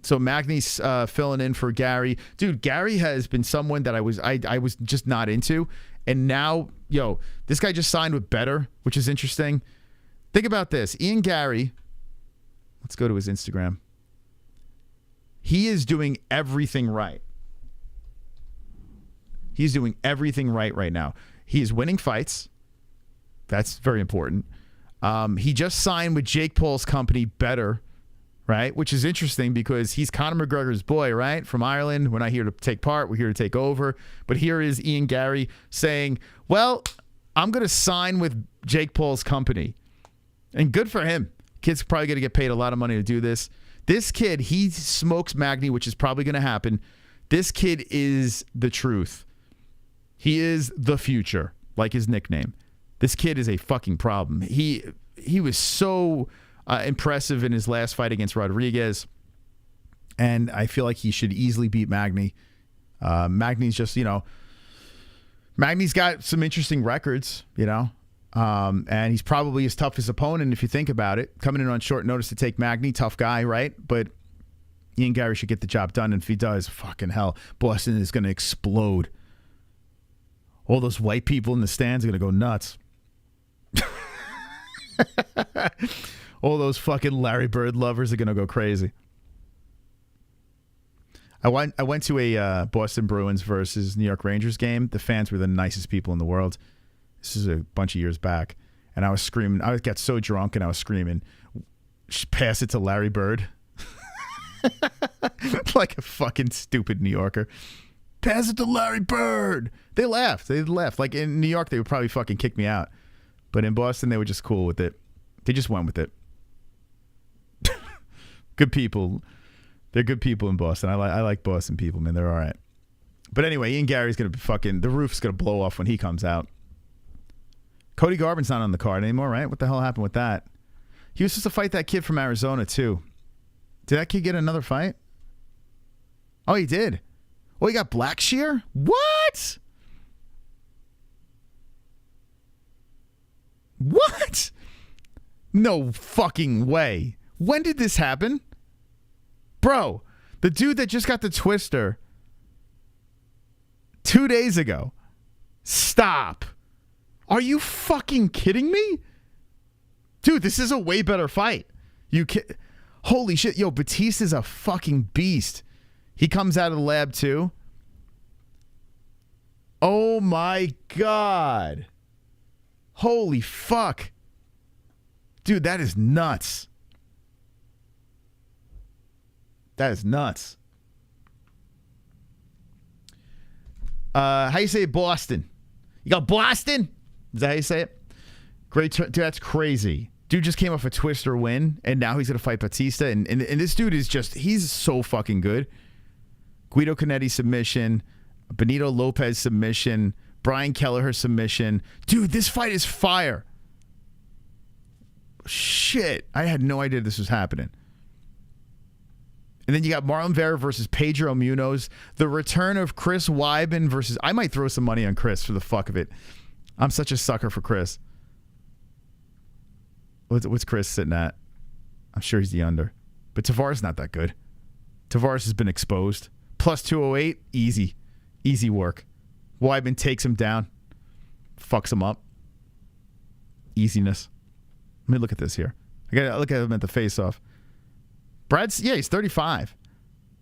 So Magny's filling in for Gary. Dude, Gary has been someone that I was just not into. And now, yo, this guy just signed with Better, which is interesting. Think about this. Ian Gary, let's go to his Instagram. He is doing everything right. He's doing everything right now. He is winning fights. That's very important. He just signed with Jake Paul's company, Better, right? Which is interesting because he's Conor McGregor's boy, right? From Ireland. We're not here to take part. We're here to take over. But here is Ian Gary saying, well, I'm going to sign with Jake Paul's company. And good for him. Kid's probably going to get paid a lot of money to do this. This kid, he smokes Magny, which is probably going to happen. This kid is the truth. He is the future, like his nickname. This kid is a fucking problem. He was so impressive in his last fight against Rodriguez, and I feel like he should easily beat Magny. Magny's just, Magny's got some interesting records, and he's probably his toughest opponent if you think about it. Coming in on short notice to take Magny, tough guy, right? But Ian Gary should get the job done, and if he does, fucking hell, Boston is going to explode. All those white people in the stands are going to go nuts. All those fucking Larry Bird lovers are going to go crazy. I went to a Boston Bruins versus New York Rangers game. The fans were the nicest people in the world. This is a bunch of years back. And I was screaming. I got so drunk and I was screaming, pass it to Larry Bird. Like a fucking stupid New Yorker. Pass it to Larry Bird. They laughed. Like in New York, they would probably fucking kick me out. But in Boston, they were just cool with it. They just went with it. Good people. They're good people in Boston. I like Boston people, man. They're all right. But anyway, Ian Gary's going to be fucking... The roof's going to blow off when he comes out. Cody Garbran's not on the card anymore, right? What the hell happened with that? He was supposed to fight that kid from Arizona, too. Did that kid get another fight? Oh, he did. Oh, he got Blackshear? What? What? No fucking way. When did this happen? Bro, the dude that just got the twister 2 days ago. Stop. Are you fucking kidding me? Dude, this is a way better fight. Holy shit. Yo, Batista's a fucking beast. He comes out of the lab too. Oh my God. Holy fuck. Dude, that is nuts. That is nuts. How you say Boston? You got Boston? Is that how you say it? Great. Dude, that's crazy. Dude just came off a twister win, and now he's going to fight Batista. And this dude is just, he's so fucking good. Guido Canetti submission. Benito Lopez submission. Brian Kelleher submission. Dude, this fight is fire. Shit. I had no idea this was happening. And then you got Marlon Vera versus Pedro Munoz. The return of Chris Weidman versus... I might throw some money on Chris for the fuck of it. I'm such a sucker for Chris. What's Chris sitting at? I'm sure he's the under. But Tavares not that good. Tavares has been exposed. Plus 208, easy. Easy work. Weidman takes him down. Fucks him up. Easiness. Let me look at this here. I gotta look at him at the face-off. Brad's, yeah, he's 35.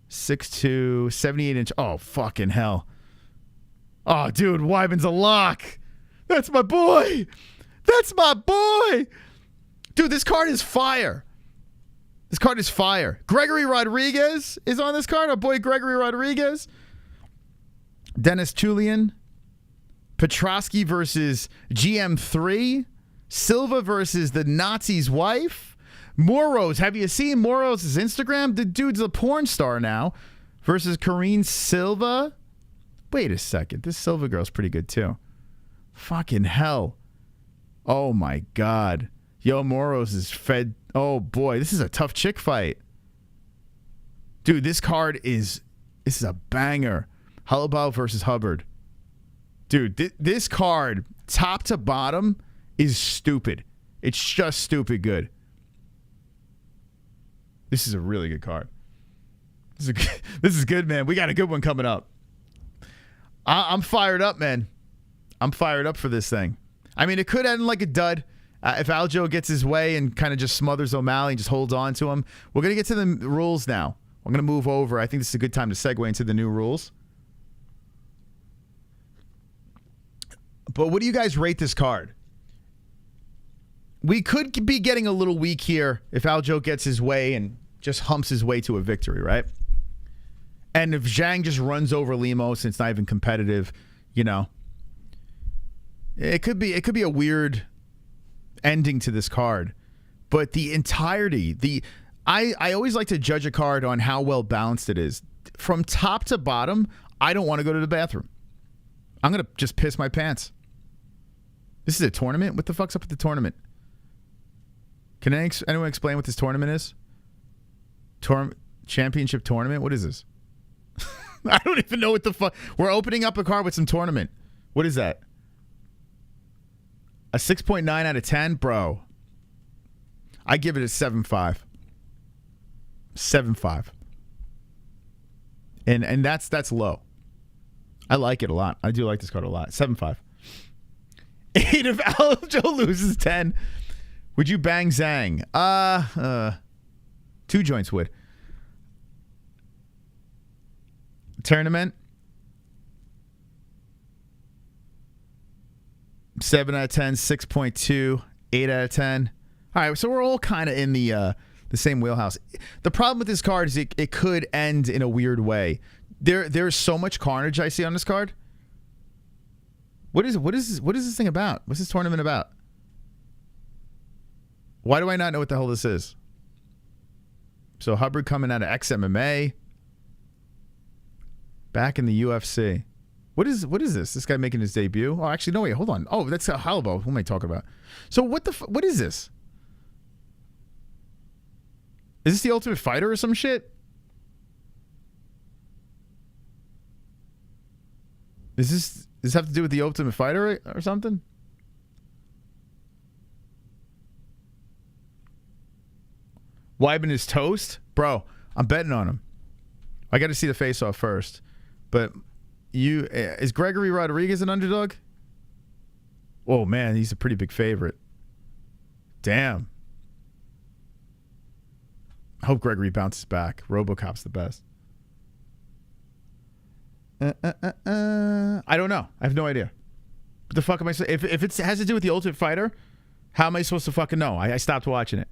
6'2", 78-inch. Oh, fucking hell. Oh, dude, Weidman's a lock. That's my boy. That's my boy. Dude, this card is fire. This card is fire. Gregory Rodriguez is on this card. Our boy Gregory Rodriguez. Dennis Julian. Petrosky versus GM3. Silva versus the Nazi's wife. Moros, have you seen Moros' Instagram? The dude's a porn star now. Versus Karine Silva. Wait a second. This Silva girl's pretty good too. Fucking hell. Oh my God. Yo, Moros is fed. Oh boy, this is a tough chick fight. Dude, this card is... This is a banger. Hollowbow versus Hubbard. Dude, this card, top to bottom, is stupid. It's just stupid good. This is a really good card. This is good, man. We got a good one coming up. I'm fired up, man. I'm fired up for this thing. I mean, it could end like a dud if Aljo gets his way and kind of just smothers O'Malley and just holds on to him. We're going to get to the rules now. I'm going to move over. I think this is a good time to segue into the new rules. But what do you guys rate this card? We could be getting a little weak here if Aljo gets his way and just humps his way to a victory, right? And if Zhang just runs over Lemos and it's not even competitive, you know, it could be a weird ending to this card. But the entirety, I always like to judge a card on how well balanced it is. From top to bottom, I don't want to go to the bathroom. I'm going to just piss my pants. This is a tournament? What the fuck's up with the tournament? Can anyone explain what this tournament is? Championship tournament? What is this? I don't even know what the fuck. We're opening up a card with some tournament. What is that? A 6.9 out of 10? Bro. I give it a 7.5. 7.5. And that's low. I like it a lot. I do like this card a lot. 7.5. 8 if Aljo loses 10. Would you bang Zhang? 2 joints would. Tournament. 7 out of 10, 6.2, 8 out of 10. All right, so we're all kind of in the same wheelhouse. The problem with this card is it could end in a weird way. There's so much carnage I see on this card. What is this thing about? What's this tournament about? Why do I not know what the hell this is? So Hubbard coming out of XMMA. Back in the UFC. What is this? This guy making his debut? Oh, actually, no, wait, hold on. Oh, that's Halbo. Who am I talking about? So what is this? Is this the Ultimate Fighter or some shit? Does this have to do with the Ultimate Fighter or something? Weidman is toast? Bro, I'm betting on him. I got to see the face-off first. But is Gregory Rodriguez an underdog? Oh, man, he's a pretty big favorite. Damn. I hope Gregory bounces back. RoboCop's the best. I don't know. I have no idea. What the fuck am I saying? If it has to do with the Ultimate Fighter, how am I supposed to fucking know? I stopped watching it.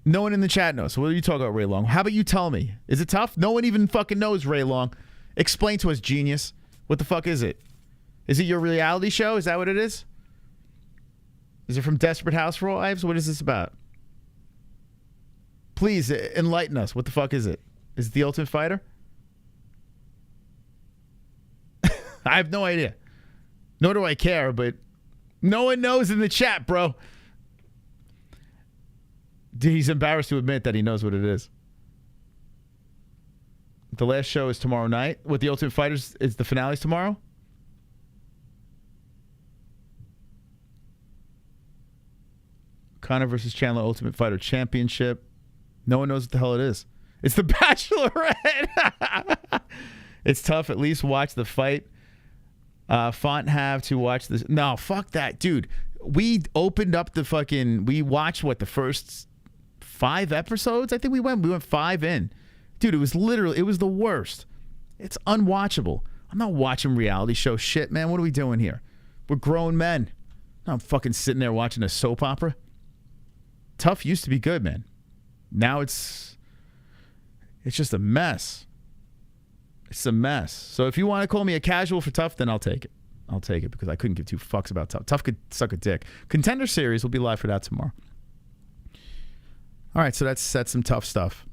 No one in the chat knows. So what are you talking about, Ray Long? How about you tell me? Is it tough? No one even fucking knows, Ray Long. Explain to us, genius. What the fuck is it? Is it your reality show? Is that what it is? Is it from Desperate Housewives? What is this about? Please enlighten us. What the fuck is it? Is it the Ultimate Fighter? I have no idea. Nor do I care, but no one knows in the chat, bro. He's embarrassed to admit that he knows what it is. The last show is tomorrow night. With the Ultimate Fighters, is the finale's tomorrow? Conor versus Chandler Ultimate Fighter Championship. No one knows what the hell it is. It's the Bachelorette. It's tough. At least watch the fight. Font have to watch this. No, fuck that, dude. We opened up the fucking. We watched what, the first 5 episodes? I think we went 5 in. Dude, it was the worst. It's unwatchable. I'm not watching reality show shit, man. What are we doing here? We're grown men. I'm fucking sitting there watching a soap opera. Tough used to be good, man. Now it's just a mess. It's a mess. So if you want to call me a casual for Tough, then I'll take it. I'll take it because I couldn't give 2 fucks about Tough. Tough could suck a dick. Contender Series will be live for that tomorrow. All right, so that's some Tough stuff.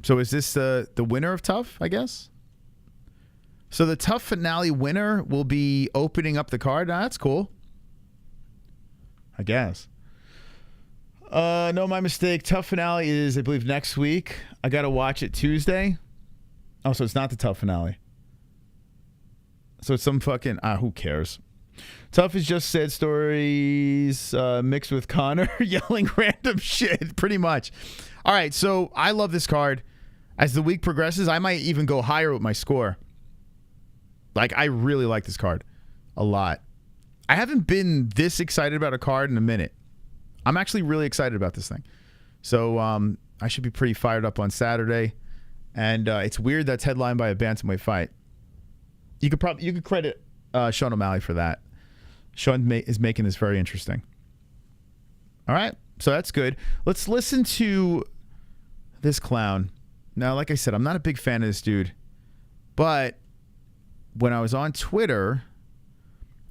So is this the winner of Tough, I guess? So the Tough finale winner will be opening up the card. That's cool. I guess. No, my mistake. Tough finale is, I believe, next week. I got to watch it Tuesday. Oh, so it's not the Tough finale. So it's some fucking... who cares? Tough is just sad stories mixed with Conor yelling random shit, pretty much. All right, so I love this card. As the week progresses, I might even go higher with my score. Like, I really like this card a lot. I haven't been this excited about a card in a minute. I'm actually really excited about this thing. So I should be pretty fired up on Saturday. And it's weird that's headlined by a bantamweight fight. You could credit Sean O'Malley for that. Sean is making this very interesting. All right, so that's good. Let's listen to this clown. Now, like I said, I'm not a big fan of this dude, but when I was on Twitter,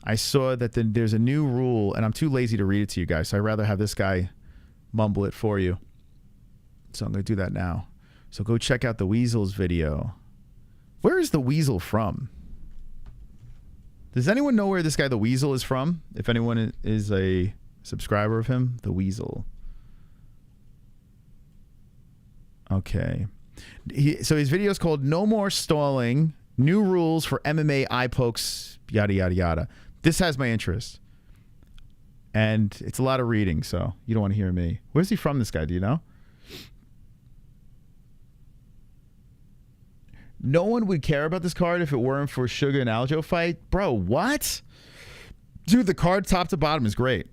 I saw that there's a new rule, and I'm too lazy to read it to you guys, so I'd rather have this guy mumble it for you. So I'm going to do that now. So go check out the Weasel's video. Where is the Weasel from? Does anyone know where this guy, the Weasel, is from? If anyone is a subscriber of him, the Weasel. Okay. So his video is called No More Stalling, New Rules for MMA Eye Pokes, yada, yada, yada. This has my interest. And it's a lot of reading, so you don't want to hear me. Where's he from, this guy? Do you know? No one would care about this card if it weren't for Sugar and Aljo fight. Bro, what? Dude, the card top to bottom is great.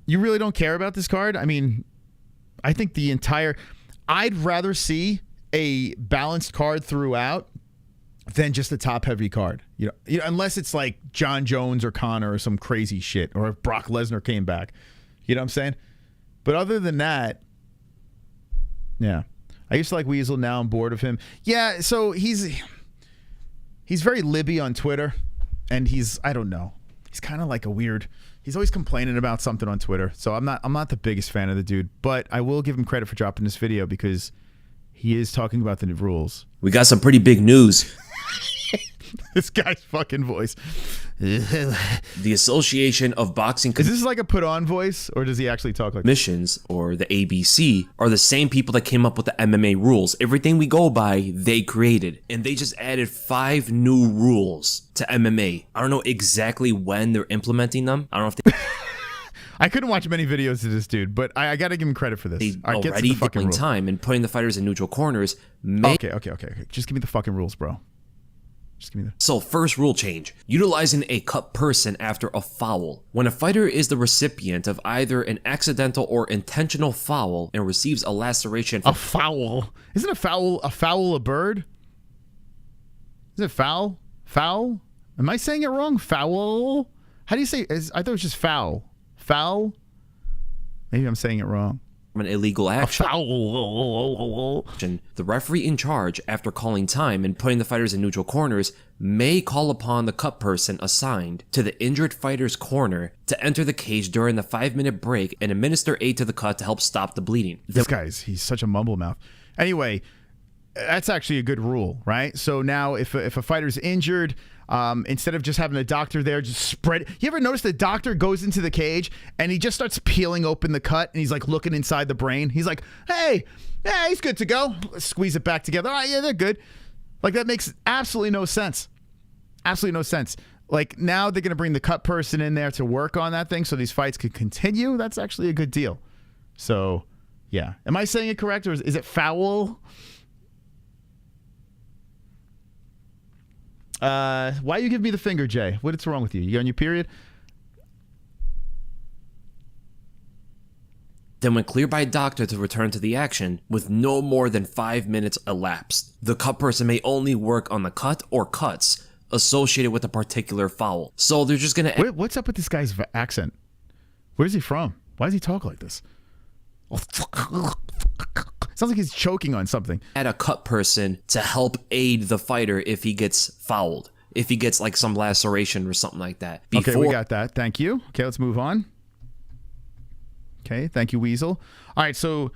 You really don't care about this card? I mean, I think the entire... I'd rather see a balanced card throughout than just a top-heavy card. You know, unless it's like John Jones or Conor or some crazy shit, or if Brock Lesnar came back. You know what I'm saying? But other than that, yeah. I used to like Weasel. Now I'm bored of him. Yeah, so he's very libby on Twitter, and I don't know. He's kind of like a weird... He's always complaining about something on Twitter. So I'm not the biggest fan of the dude, but I will give him credit for dropping this video because he is talking about the new rules. We got some pretty big news. This guy's fucking voice. The Association of Boxing... Is this like a put-on voice, or does he actually talk like Commissions, or the ABC, are the same people that came up with the MMA rules. Everything we go by, they created. And they just added 5 new rules to MMA. I don't know exactly when they're implementing them. I don't know if they... I couldn't watch many videos of this dude, but I got to give him credit for this. They All right, already fucking time and putting the fighters in neutral corners. Okay. Just give me the fucking rules, bro. Just give me the... So first rule change, utilizing a cut person after a foul. When a fighter is the recipient of either an accidental or intentional foul and receives a laceration... A foul? Isn't a foul a bird? Is it foul? Foul? Am I saying it wrong? Foul? How do you say... I thought it was just foul. Foul? Maybe I'm saying it wrong. An illegal action. A foul. The referee in charge, after calling time and putting the fighters in neutral corners, may call upon the cut person assigned to the injured fighter's corner to enter the cage during the 5-minute break and administer aid to the cut to help stop the bleeding. This guy's, he's such a mumble mouth. Anyway, that's actually a good rule, right? So now if a fighter's injured, instead of just having a doctor there, just spread. You ever notice the doctor goes into the cage and he just starts peeling open the cut and he's like looking inside the brain. He's like, hey, he's good to go. Squeeze it back together. Oh, yeah, they're good. Like, that makes absolutely no sense. Absolutely no sense. Like, now they're going to bring the cut person in there to work on that thing so these fights could continue. That's actually a good deal. So, yeah. Am I saying it correct, or is it foul? Why you give me the finger, Jay? What's wrong with you? You on your period? Then when cleared by a doctor to return to the action, with no more than 5 minutes elapsed, the cut person may only work on the cut or cuts associated with a particular foul. So they're just gonna... What's up with this guy's accent? Where's he from? Why does he talk like this? Sounds like he's choking on something. Add a cut person to help aid the fighter if he gets fouled. If he gets like some laceration or something like that. Okay, we got that. Thank you. Okay, let's move on. Okay, thank you, Weasel. All right, so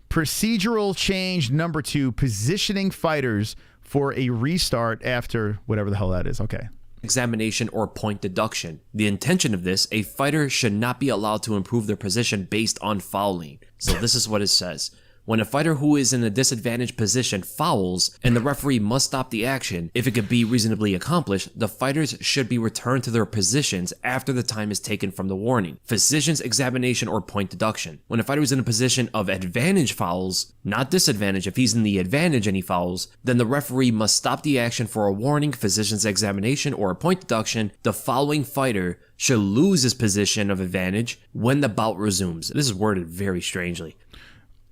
procedural change number 2, positioning fighters for a restart after whatever the hell that is. Okay. Examination or point deduction. The intention of this, a fighter should not be allowed to improve their position based on fouling. So this is what it says. When a fighter who is in a disadvantaged position fouls and the referee must stop the action, if it could be reasonably accomplished, the fighters should be returned to their positions after the time is taken from the warning. Physician's examination or point deduction. When a fighter is in a position of advantage fouls, not disadvantage, if he's in the advantage and he fouls, then the referee must stop the action for a warning, physician's examination, or a point deduction. The following fighter should lose his position of advantage when the bout resumes. This is worded very strangely.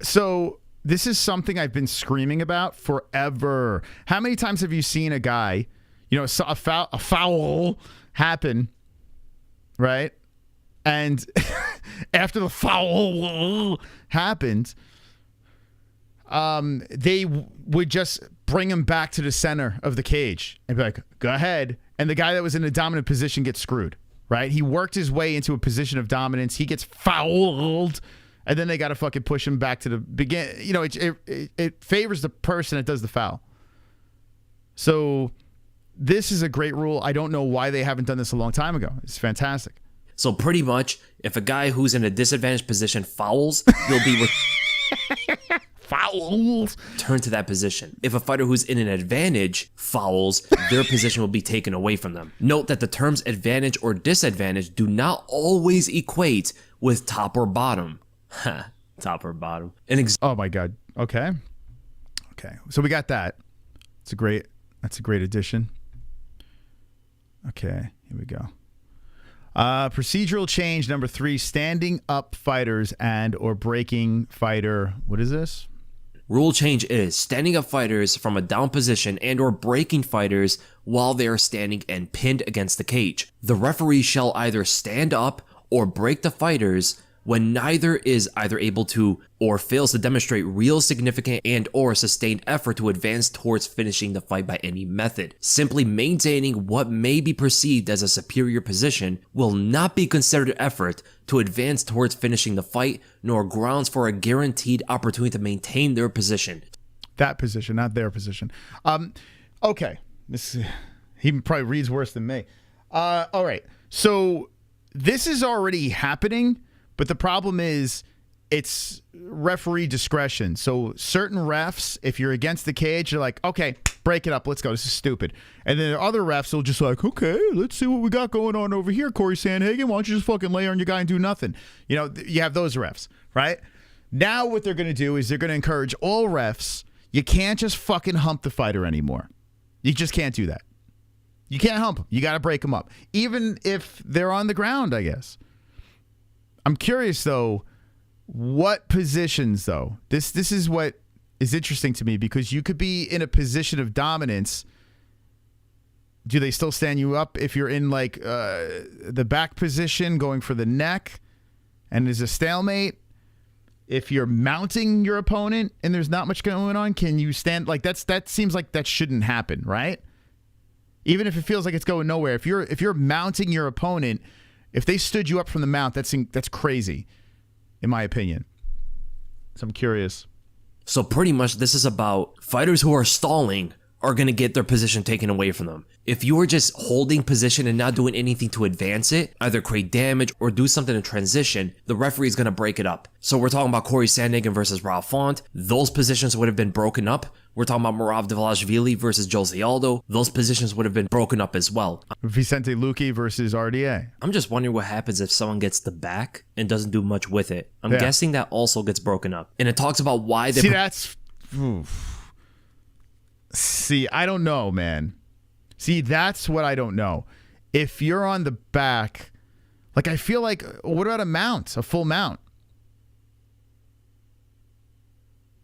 So this is something I've been screaming about forever. How many times have you seen a guy, a foul happen, right? And after the foul happened, they would just bring him back to the center of the cage and be like, go ahead. And the guy that was in a dominant position gets screwed, right? He worked his way into a position of dominance. He gets fouled. And then they got to fucking push him back to the begin. It favors the person that does the foul. So this is a great rule. I don't know why they haven't done this a long time ago. It's fantastic. So pretty much, if a guy who's in a disadvantaged position fouls, he'll be fouls. Turn to that position. If a fighter who's in an advantage fouls, their position will be taken away from them. Note that the terms advantage or disadvantage do not always equate with top or bottom. Top or bottom. Oh my God. Okay. So we got that. That's a great addition. Okay, here we go. Procedural change number 3, standing up fighters and or breaking fighter. What is this? Rule change is standing up fighters from a down position and or breaking fighters while they are standing and pinned against the cage. The referee shall either stand up or break the fighters when neither is either able to or fails to demonstrate real significant and or sustained effort to advance towards finishing the fight by any method. Simply maintaining what may be perceived as a superior position will not be considered effort to advance towards finishing the fight, nor grounds for a guaranteed opportunity to maintain their position. That position, not their position. Okay. He probably reads worse than me. All right. So this is already happening. But the problem is it's referee discretion. So certain refs, if you're against the cage, they're like, okay, break it up. Let's go. This is stupid. And then other refs will just like, okay, let's see what we got going on over here, Corey Sandhagen. Why don't you just fucking lay on your guy and do nothing? You have those refs, right? Now what they're going to do is they're going to encourage all refs. You can't just fucking hump the fighter anymore. You just can't do that. You can't hump them. You got to break them up. Even if they're on the ground, I guess. I'm curious, though, what positions, though? This is what is interesting to me, because you could be in a position of dominance. Do they still stand you up if you're in, like, the back position going for the neck and there's a stalemate? If you're mounting your opponent and there's not much going on, can you stand? Like, that seems like that shouldn't happen, right? Even if it feels like it's going nowhere. If you're mounting your opponent... If they stood you up from the mount, that's crazy, in my opinion. So I'm curious. So pretty much this is about fighters who are stalling are going to get their position taken away from them. If you are just holding position and not doing anything to advance it, either create damage or do something in transition, the referee is going to break it up. So we're talking about Corey Sandhagen versus Rob Font. Those positions would have been broken up. We're talking about Marav Dvalishvili versus Jose Aldo. Those positions would have been broken up as well. Vicente Luque versus RDA. I'm just wondering what happens if someone gets the back and doesn't do much with it. I'm guessing that also gets broken up. And it talks about why they... See, that's... Oof. See, I don't know, man. See, that's what I don't know. If you're on the back, like, I feel like, what about a mount, a full mount?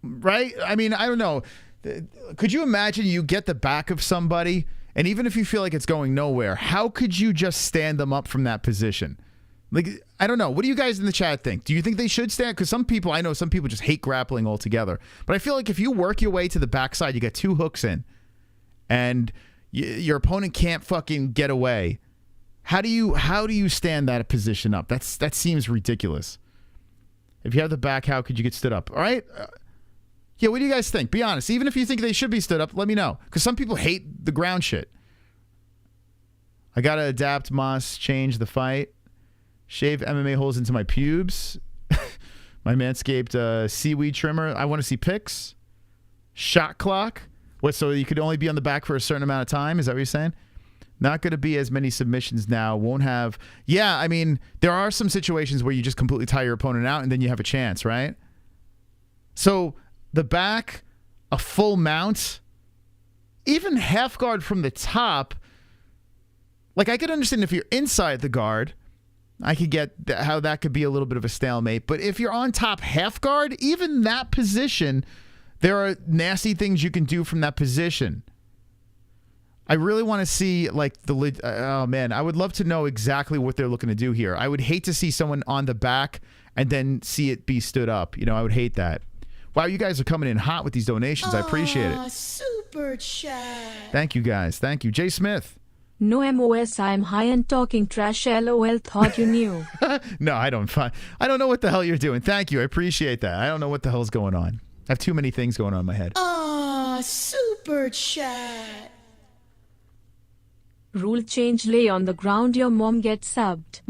Right? I mean, I don't know. Could you imagine you get the back of somebody, and even if you feel like it's going nowhere, how could you just stand them up from that position? Like, I don't know. What do you guys in the chat think? Do you think they should stand? Because some people, I know some people just hate grappling altogether. But I feel like if you work your way to the backside, you get 2 hooks in, and your opponent can't fucking get away. How do you stand that position up? That seems ridiculous. If you have the back, how could you get stood up? All right. Yeah, what do you guys think? Be honest. Even if you think they should be stood up, let me know. Because some people hate the ground shit. I got to adapt, Moss, change the fight. Shave MMA holes into my pubes. My Manscaped seaweed trimmer. I want to see pics. Shot clock. What, so you could only be on the back for a certain amount of time? Is that what you're saying? Not going to be as many submissions now. Won't have... Yeah, I mean, there are some situations where you just completely tire your opponent out and then you have a chance, right? So, the back, a full mount, even half guard from the top. Like, I could understand if you're inside the guard... I could get how that could be a little bit of a stalemate. But if you're on top half guard, even that position, there are nasty things you can do from that position. I really want to see, like, oh, man, I would love to know exactly what they're looking to do here. I would hate to see someone on the back and then see it be stood up. You know, I would hate that. Wow, you guys are coming in hot with these donations. I appreciate it. Super chat. Thank you, guys. Thank you. Jay Smith. No MOS, I'm high and talking trash. LOL, thought you knew. No, I don't know what the hell you're doing. Thank you. I appreciate that. I don't know what the hell's going on. I have too many things going on in my head. Super chat. Rule change, lay on the ground, your mom gets subbed.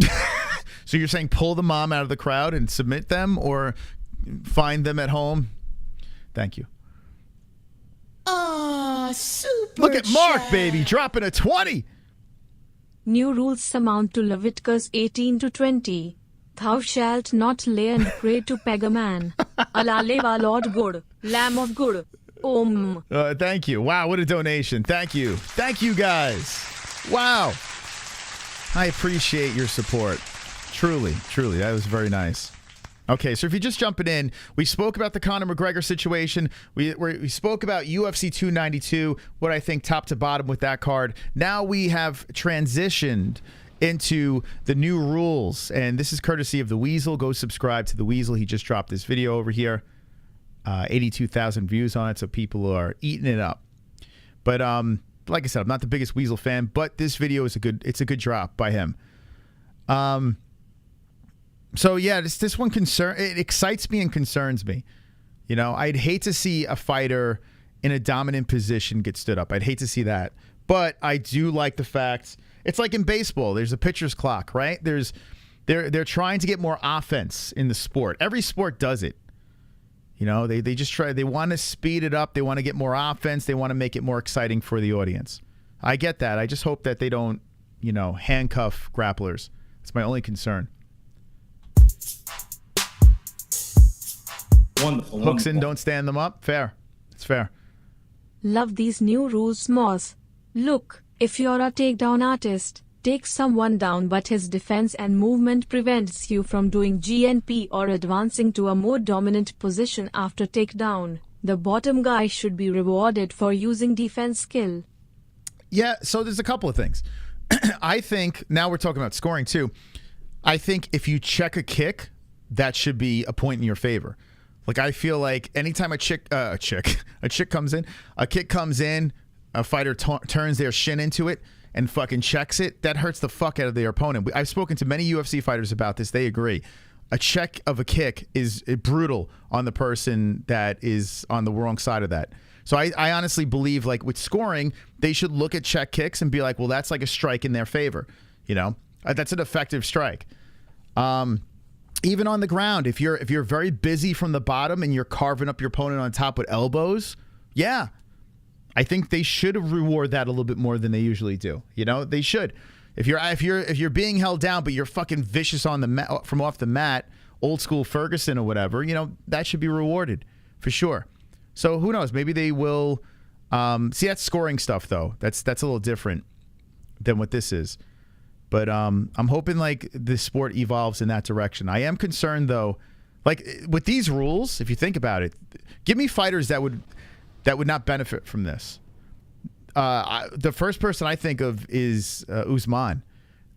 So you're saying pull the mom out of the crowd and submit them, or find them at home? Thank you. Super Look at Mark, chat. baby, dropping a 20. New rules amount to Leviticus 18-20. Thou shalt not lay and pray to Pegaman. Allah leva Lord good, Lamb of good. Om. Thank you. Wow, what a donation. Thank you. Thank you, guys. Wow. I appreciate your support. Truly, truly. That was very nice. Okay, so if you're just jumping in, we spoke about the Conor McGregor situation. We spoke about UFC 292, what I think top to bottom with that card. Now we have transitioned into the new rules, and this is courtesy of the Weasel. Go subscribe to the Weasel. He just dropped this video over here. 82,000 views on it, so people are eating it up. But like I said, I'm not the biggest Weasel fan, but this video is a good drop by him. So yeah, this one it excites me and concerns me. You know, I'd hate to see a fighter in a dominant position get stood up. I'd hate to see that. But I do like the fact, it's like in baseball, there's a pitcher's clock, right? They're trying to get more offense in the sport. Every sport does it. You know, they just try, they want to speed it up, they want to get more offense, they want to make it more exciting for the audience. I get that. I just hope that they don't, you know, handcuff grapplers. That's my only concern. Wonderful. Hooks in, don't stand them up. Fair. It's fair. Love these new rules, Moss. Look, if you're a takedown artist, take someone down but his defense and movement prevents you from doing GNP or advancing to a more dominant position after takedown. The bottom guy should be rewarded for using defense skill. Yeah, so there's a couple of things. I think, now we're talking about scoring too, I think if you check a kick, that should be a point in your favor. Like, I feel like anytime a kick comes in, a kick comes in, a fighter turns their shin into it and fucking checks it, that hurts the fuck out of their opponent. I've spoken to many UFC fighters about this. They agree. a check of a kick is brutal on the person that is on the wrong side of that. So I honestly believe, like, with scoring, they should look at check kicks and be like, well, that's like a strike in their favor. You know, that's an effective strike. Even on the ground, if you're very busy from the bottom and you're carving up your opponent on top with elbows, yeah, I think they should reward that a little bit more than they usually do. You know, they should. If you're being held down, but you're fucking vicious on the mat, from off the mat, old school Ferguson or whatever, you know, that should be rewarded for sure. So who knows? Maybe they will. See, that's scoring stuff though. That's a little different than what this is. But I'm hoping like the sport evolves in that direction. I am concerned though, like with these rules, if you think about it, give me fighters that would not benefit from this. The first person I think of is Usman.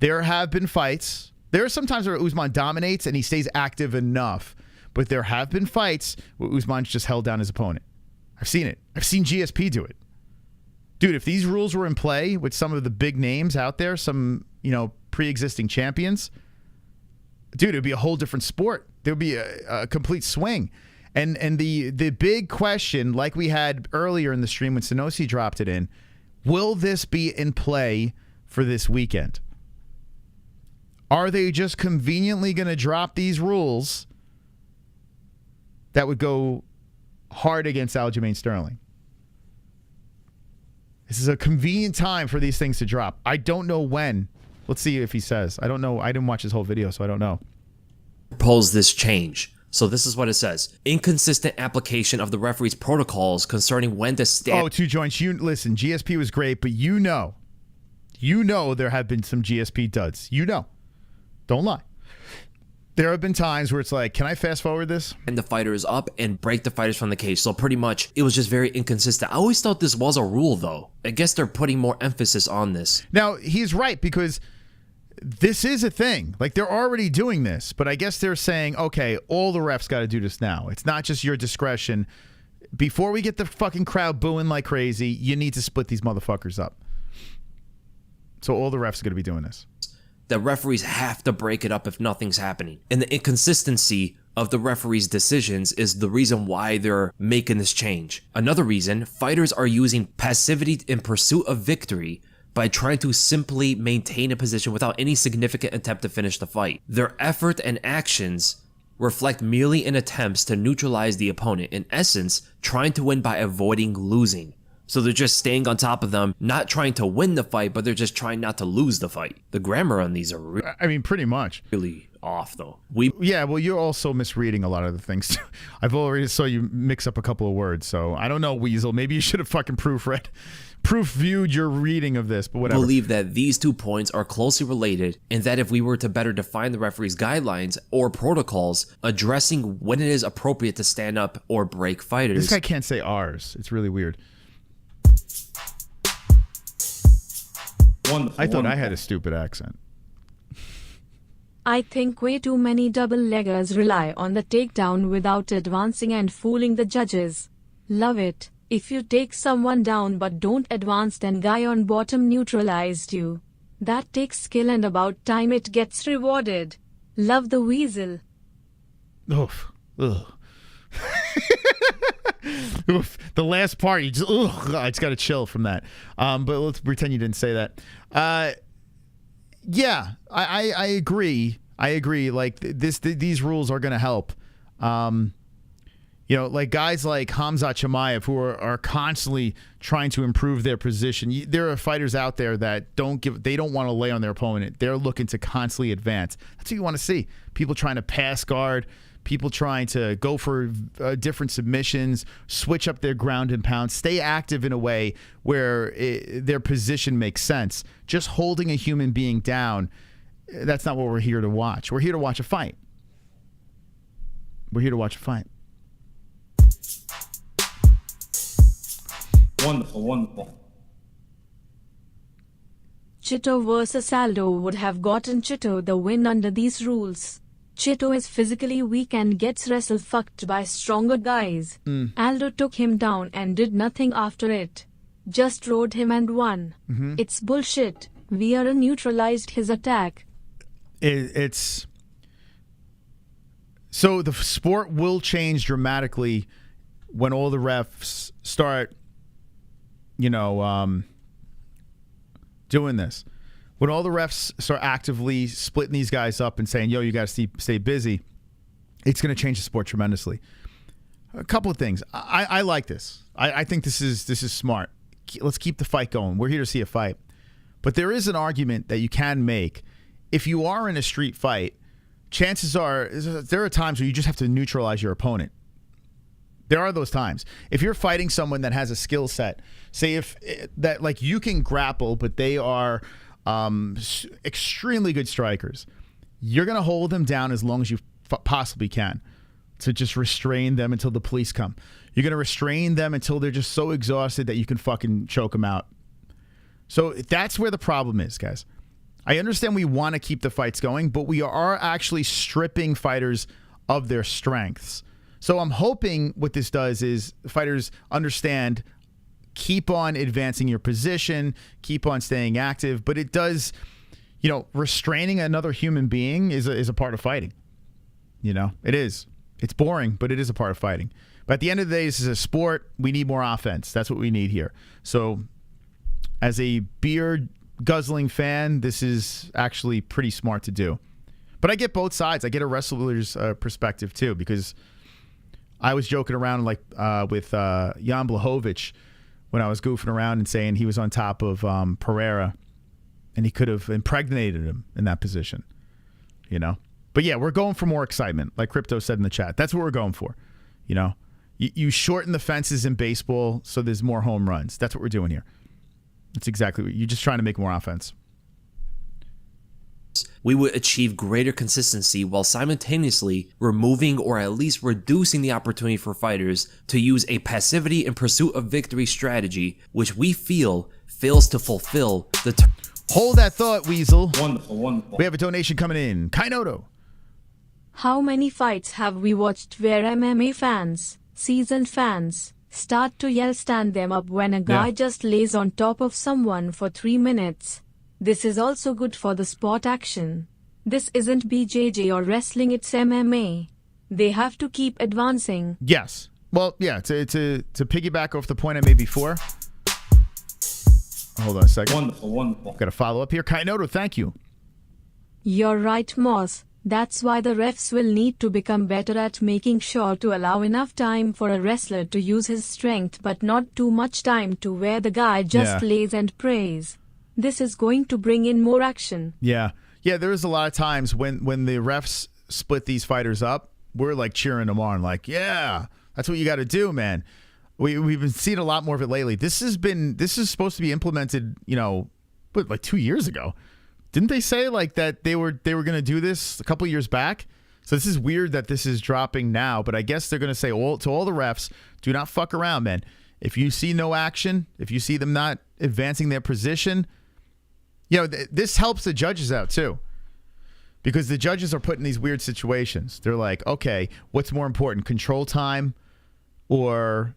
There have been fights. There are some times where Usman dominates and he stays active enough. But there have been fights where Usman's just held down his opponent. I've seen it. I've seen GSP do it. Dude, if these rules were in play with some of the big names out there, some, you know, pre-existing champions, dude, it would be a whole different sport. There would be a complete swing. And the big question, like we had earlier in the stream when Sanosi dropped it in, will this be in play for this weekend? Are they just conveniently going to drop these rules that would go hard against Aljamain Sterling? This is a convenient time for these things to drop. I don't know when. Let's see if he says. I don't know. I didn't watch his whole video, so I don't know. Propose this change. So this is what it says. Inconsistent application of the referee's protocols concerning when to stand. Oh, 2 joints. You listen, GSP was great, but you know there have been some GSP duds. You know. Don't lie. There have been times where it's like, can I fast forward this? And the fighters up and break the fighters from the cage. So pretty much it was just very inconsistent. I always thought this was a rule though. I guess they're putting more emphasis on this. Now, he's right because this is a thing. Like they're already doing this, but I guess they're saying, okay, all the refs got to do this now. It's not just your discretion. Before we get the fucking crowd booing like crazy, you need to split these motherfuckers up. So all the refs are going to be doing this. The referees have to break it up if nothing's happening. And the inconsistency of the referees' decisions is the reason why they're making this change. Another reason, fighters are using passivity in pursuit of victory by trying to simply maintain a position without any significant attempt to finish the fight. Their effort and actions reflect merely in attempts to neutralize the opponent, in essence, trying to win by avoiding losing. So they're just staying on top of them, not trying to win the fight, but they're just trying not to lose the fight. The grammar on these are I mean, pretty much. Really off, though. Yeah, well, you're also misreading a lot of the things. I've already saw you mix up a couple of words, so I don't know, Weasel. Maybe you should have fucking proof-viewed your reading of this, but whatever. I believe that these 2 points are closely related, and that if we were to better define the referee's guidelines or protocols addressing when it is appropriate to stand up or break fighters. This guy can't say ours. It's really weird. I thought I had a stupid accent. I think way too many double-leggers rely on the takedown without advancing and fooling the judges. Love it. If you take someone down but don't advance, then guy on bottom neutralized you. That takes skill and about time it gets rewarded. Love the Weasel. Oof. Ugh. Oof. The last part, you just, it's got to chill from that. But let's pretend you didn't say that. Yeah, I agree. I agree. Like these rules are going to help. You know, like guys like KHAMZAT Chimaev who are constantly trying to improve their position. There are fighters out there that they don't want to lay on their opponent. They're looking to constantly advance. That's what you want to see. People trying to pass guard. People trying to go for different submissions, switch up their ground and pound, stay active in a way where their position makes sense. Just holding a human being down, that's not what we're here to watch. We're here to watch a fight. We're here to watch a fight. Wonderful, wonderful. Chito versus Aldo would have gotten Chito the win under these rules. Chito is physically weak and gets wrestle-fucked by stronger guys. Aldo took him down and did nothing after it. Just rode him and won. It's bullshit. Vieira neutralized his attack. It's So the sport will change dramatically when all the refs start, doing this. When all the refs start actively splitting these guys up and saying, yo, you got to stay busy, it's going to change the sport tremendously. A couple of things. I like this. I think this is smart. Let's keep the fight going. We're here to see a fight. But there is an argument that you can make. If you are in a street fight, chances are there are times where you just have to neutralize your opponent. There are those times. If you're fighting someone that has a skill set, say if that like you can grapple, but they are extremely good strikers, you're going to hold them down as long as you possibly can to just restrain them until the police come. You're going to restrain them until they're just so exhausted that you can fucking choke them out. So that's where the problem is, guys. I understand we want to keep the fights going, but we are actually stripping fighters of their strengths. So I'm hoping what this does is fighters understand, keep on advancing your position, keep on staying active, but it does, restraining another human being is a part of fighting. It is. It's boring, but it is a part of fighting. But at the end of the day, this is a sport. We need more offense. That's what we need here. So as a beer guzzling fan, this is actually pretty smart to do. But I get both sides. I get a wrestler's perspective too, because I was joking around with Jan Blachowicz when I was goofing around and saying he was on top of Pereira and he could have impregnated him in that position, But yeah, we're going for more excitement, like Crypto said in the chat. That's what we're going for. You shorten the fences in baseball so there's more home runs. That's what we're doing here. That's exactly what you're just trying to make more offense. We would achieve greater consistency while simultaneously removing or at least reducing the opportunity for fighters to use a passivity in pursuit of victory strategy, which we feel fails to fulfill the Hold that thought, Weasel. Wonderful. We have a donation coming in. Kainoto. How many fights have we watched where MMA fans, seasoned fans, start to yell stand them up when a guy just lays on top of someone for 3 minutes? This is also good for the sport action. This isn't BJJ or wrestling, it's MMA. They have to keep advancing. Yes. Well, yeah, to piggyback off the point I made before. Hold on a second. Wonderful. Got a follow up here. Kainoto, thank you. You're right, Moss. That's why the refs will need to become better at making sure to allow enough time for a wrestler to use his strength, but not too much time to where the guy just lays and prays. This is going to bring in more action. Yeah, there is a lot of times when the refs split these fighters up, we're like cheering them on, like, yeah, that's what you got to do, man. We've been seeing a lot more of it lately. This is supposed to be implemented, like 2 years ago. Didn't they say like that they were going to do this a couple years back? So this is weird that this is dropping now, but I guess they're going to say to all the refs, do not fuck around, man. If you see no action, if you see them not advancing their position, this helps the judges out too. Because the judges are put in these weird situations. They're like, okay, what's more important, control time or,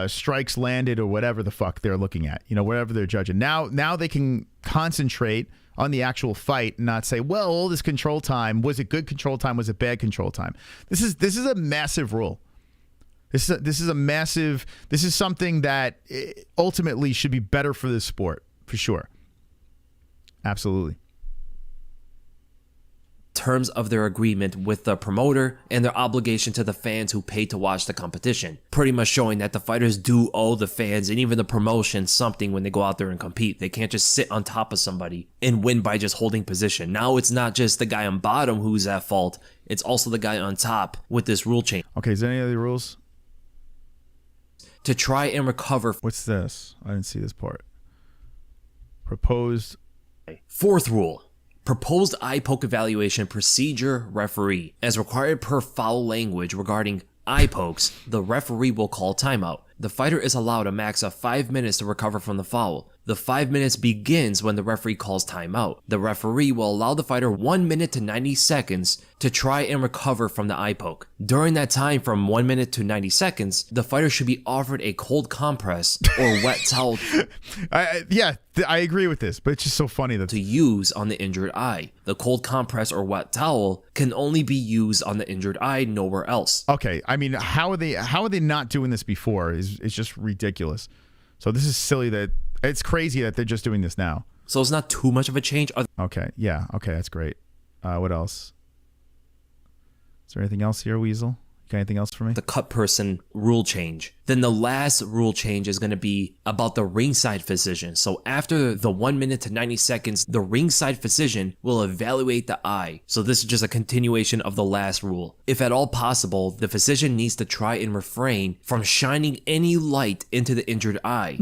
strikes landed or whatever the fuck they're looking at, whatever they're judging. Now they can concentrate on the actual fight and not say, well, all this control time, was it good control time? Was it bad control time? This is a massive rule. This is something that ultimately should be better for the sport, for sure. Absolutely. Terms of their agreement with the promoter and their obligation to the fans who pay to watch the competition, pretty much showing that the fighters do owe the fans and even the promotion something when they go out there and compete. They can't just sit on top of somebody and win by just holding position. Now it's not just the guy on bottom who's at fault, it's also the guy on top with this rule change. Okay, is there any other rules? To try and recover. What's this? I didn't see this part. Proposed. Fourth rule. Proposed eye poke evaluation procedure referee. As required per foul language regarding eye pokes, the referee will call timeout. The fighter is allowed a max of 5 minutes to recover from the foul. The 5 minutes begins when the referee calls timeout. The referee will allow the fighter 1 minute to 90 seconds to try and recover from the eye poke. During that time from 1 minute to 90 seconds, the fighter should be offered a cold compress or wet towel I agree with this, but it's just so funny that to use on the injured eye. The cold compress or wet towel can only be used on the injured eye, nowhere else. Okay, I mean, how are they not doing this before? It's just ridiculous. So this is silly that it's crazy that they're just doing this now. So it's not too much of a change. Okay, yeah, okay, that's great. What else? Is there anything else here, Weasel? You got anything else for me? The cut person rule change. Then the last rule change is going to be about the ringside physician. So after the 1 minute to 90 seconds, the ringside physician will evaluate the eye. So this is just a continuation of the last rule. If at all possible, the physician needs to try and refrain from shining any light into the injured eye.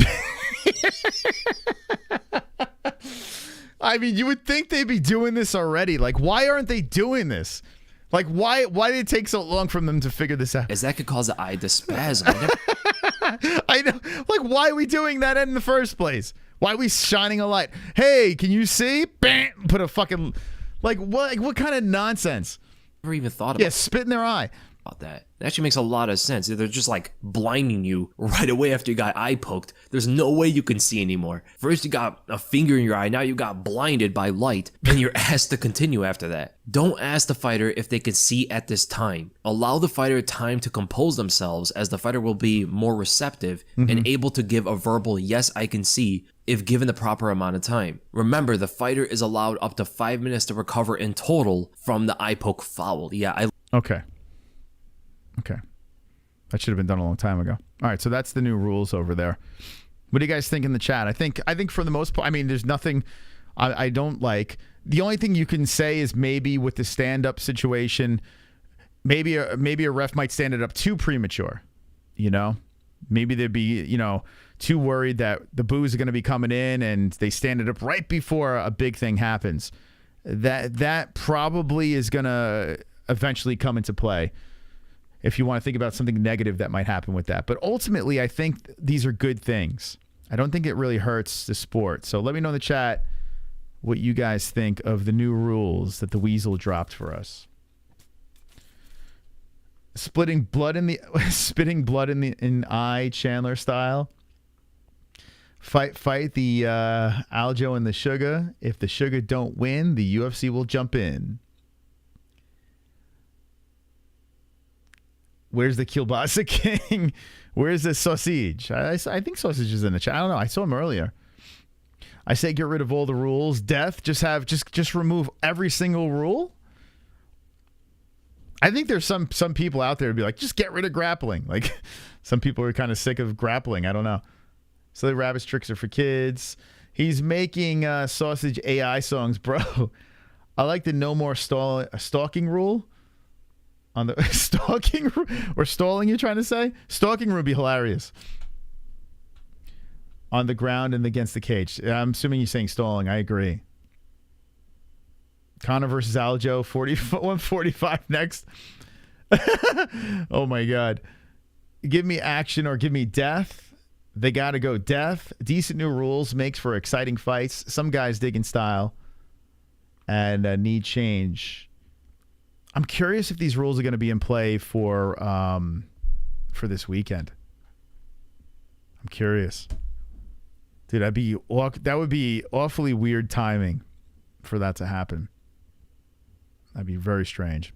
I mean, you would think they'd be doing this already. Like, why aren't they doing this? Like, why did it take so long for them to figure this out? As that could cause the eye to spasm. I know. Like, why are we doing that in the first place? Why are we shining a light? Hey, can you see? Bam! Put a fucking... Like, what kind of nonsense? Never even thought about Yeah, spit in their eye. That. It actually makes a lot of sense. They're just like blinding you right away after you got eye poked. There's no way you can see anymore. First you got a finger in your eye, now you got blinded by light, and you're asked to continue after that. Don't ask the fighter if they can see at this time. Allow the fighter time to compose themselves, as the fighter will be more receptive and able to give a verbal yes I can see if given the proper amount of time. Remember, the fighter is allowed up to 5 minutes to recover in total from the eye poke foul. Okay. That should have been done a long time ago. All right, so that's the new rules over there. What do you guys think in the chat? I think for the most part, I mean, there's nothing I don't like. The only thing you can say is maybe with the stand-up situation, maybe a ref might stand it up too premature. You know, maybe they'd be too worried that the boos are going to be coming in and they stand it up right before a big thing happens. That probably is going to eventually come into play. If you want to think about something negative that might happen with that. But ultimately, I think these are good things. I don't think it really hurts the sport. So let me know in the chat what you guys think of the new rules that the Weasel dropped for us. Spitting blood in the eye, Chandler style. Fight the Aljo and the Sugar. If the Sugar don't win, the UFC will jump in. Where's the Kielbasa King? Where's the Sausage? I think Sausage is in the chat. I don't know. I saw him earlier. I say get rid of all the rules. Death, just remove every single rule. I think there's some people out there to be like, just get rid of grappling. Like, some people are kind of sick of grappling. I don't know. So the rabbit's tricks are for kids. He's making Sausage AI songs, bro. I like the no more stalking rule. On the stalking or stalling, you're trying to say? Stalking would be hilarious. On the ground and against the cage. I'm assuming you're saying stalling. I agree. Conor versus Aljo, 145 next. Oh my God. Give me action or give me death. They got to go death. Decent new rules makes for exciting fights. Some guys dig in style and need change. I'm curious if these rules are going to be in play for this weekend. I'm curious. Dude, that would be awfully weird timing for that to happen. That'd be very strange.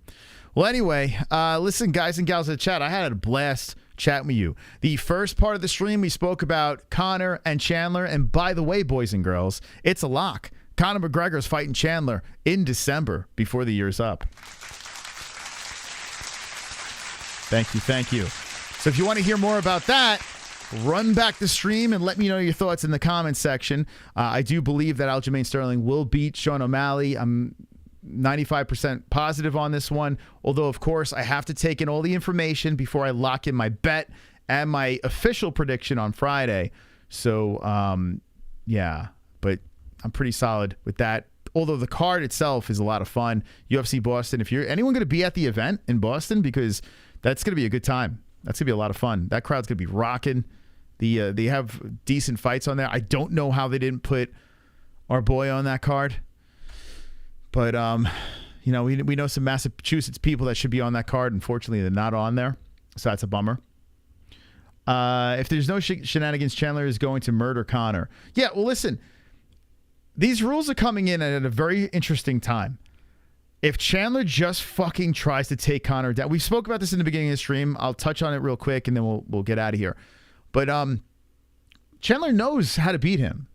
Well, anyway, listen, guys and gals in the chat, I had a blast chatting with you. The first part of the stream, we spoke about Conor and Chandler. And by the way, boys and girls, it's a lock. Conor McGregor is fighting Chandler in December before the year's up. Thank you. So if you want to hear more about that, run back the stream and let me know your thoughts in the comments section. I do believe that Aljamain Sterling will beat Sean O'Malley. I'm 95% positive on this one. Although, of course, I have to take in all the information before I lock in my bet and my official prediction on Friday. So, yeah. But I'm pretty solid with that. Although the card itself is a lot of fun. UFC Boston. If you're anyone going to be at the event in Boston, because that's going to be a good time. That's going to be a lot of fun. That crowd's going to be rocking. They have decent fights on there. I don't know how they didn't put our boy on that card. But, you know, we know some Massachusetts people that should be on that card. Unfortunately, they're not on there. So that's a bummer. If there's no shenanigans, Chandler is going to murder Conor. Yeah, well, listen. These rules are coming in at a very interesting time. If Chandler just fucking tries to take Conor down, we spoke about this in the beginning of the stream. I'll touch on it real quick, and then we'll get out of here. But Chandler knows how to beat him.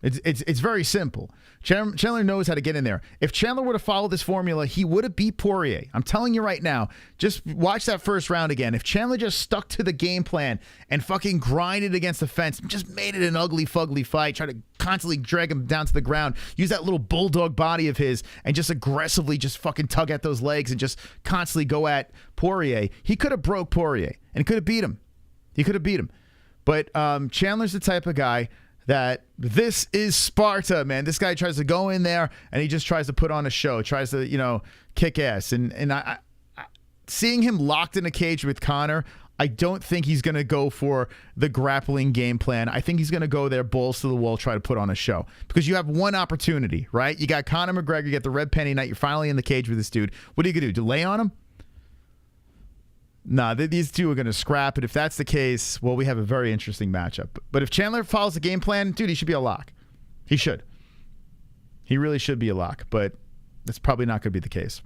It's very simple. Chandler knows how to get in there. If Chandler were to follow this formula, he would have beat Poirier. I'm telling you right now. Just watch that first round again. If Chandler just stuck to the game plan and fucking grinded against the fence, just made it an ugly, fugly fight, try to constantly drag him down to the ground, use that little bulldog body of his, and just aggressively just fucking tug at those legs and just constantly go at Poirier, he could have broke Poirier and could have beat him. He could have beat him. But Chandler's the type of guy that this is Sparta, man. This guy tries to go in there and he just tries to put on a show, tries to, you know, kick ass. And I seeing him locked in a cage with Conor, I don't think he's going to go for the grappling game plan. I think he's going to go there, balls to the wall, try to put on a show. Because you have one opportunity, right? You got Conor McGregor, you got the red penny night, you're finally in the cage with this dude. What are you going to do? Lay on him? Nah, these two are going to scrap it. If that's the case, well, we have a very interesting matchup. But if Chandler follows the game plan, dude, he should be a lock. He should. He really should be a lock, but that's probably not going to be the case.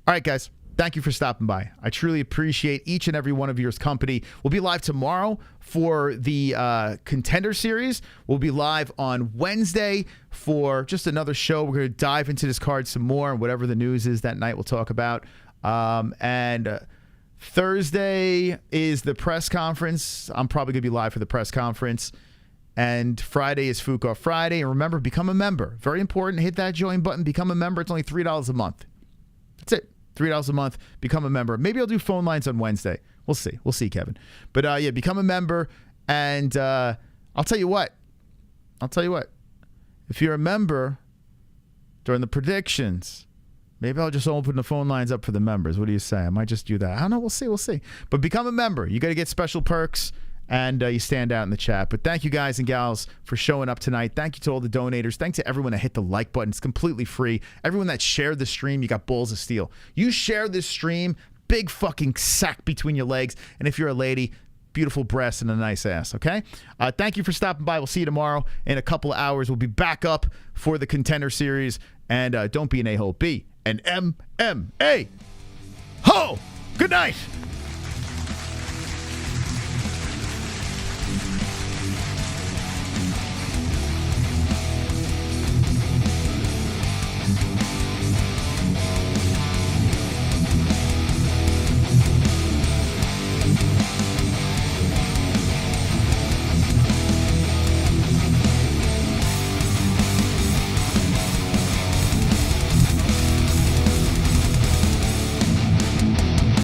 All right, guys. Thank you for stopping by. I truly appreciate each and every one of yours company. We'll be live tomorrow for the Contender Series. We'll be live on Wednesday for just another show. We're going to dive into this card some more, and whatever the news is that night we'll talk about. Thursday is the press conference. I'm probably going to be live for the press conference. And Friday is Fook Off Friday. And remember, become a member. Very important. Hit that join button. Become a member. It's only $3 a month. That's it. $3 a month. Become a member. Maybe I'll do phone lines on Wednesday. We'll see. We'll see, Kevin. But yeah, become a member. And I'll tell you what. If you're a member during the predictions, maybe I'll just open the phone lines up for the members. What do you say? I might just do that. I don't know. We'll see. We'll see. But become a member. You got to get special perks, and you stand out in the chat. But thank you, guys and gals, for showing up tonight. Thank you to all the donators. Thanks to everyone that hit the like button. It's completely free. Everyone that shared the stream, you got balls of steel. You share this stream, big fucking sack between your legs. And if you're a lady, beautiful breasts and a nice ass, okay? Thank you for stopping by. We'll see you tomorrow. In a couple of hours, we'll be back up for the Contender Series. And don't be an a-hole. Be an MMA. Ho! Good night.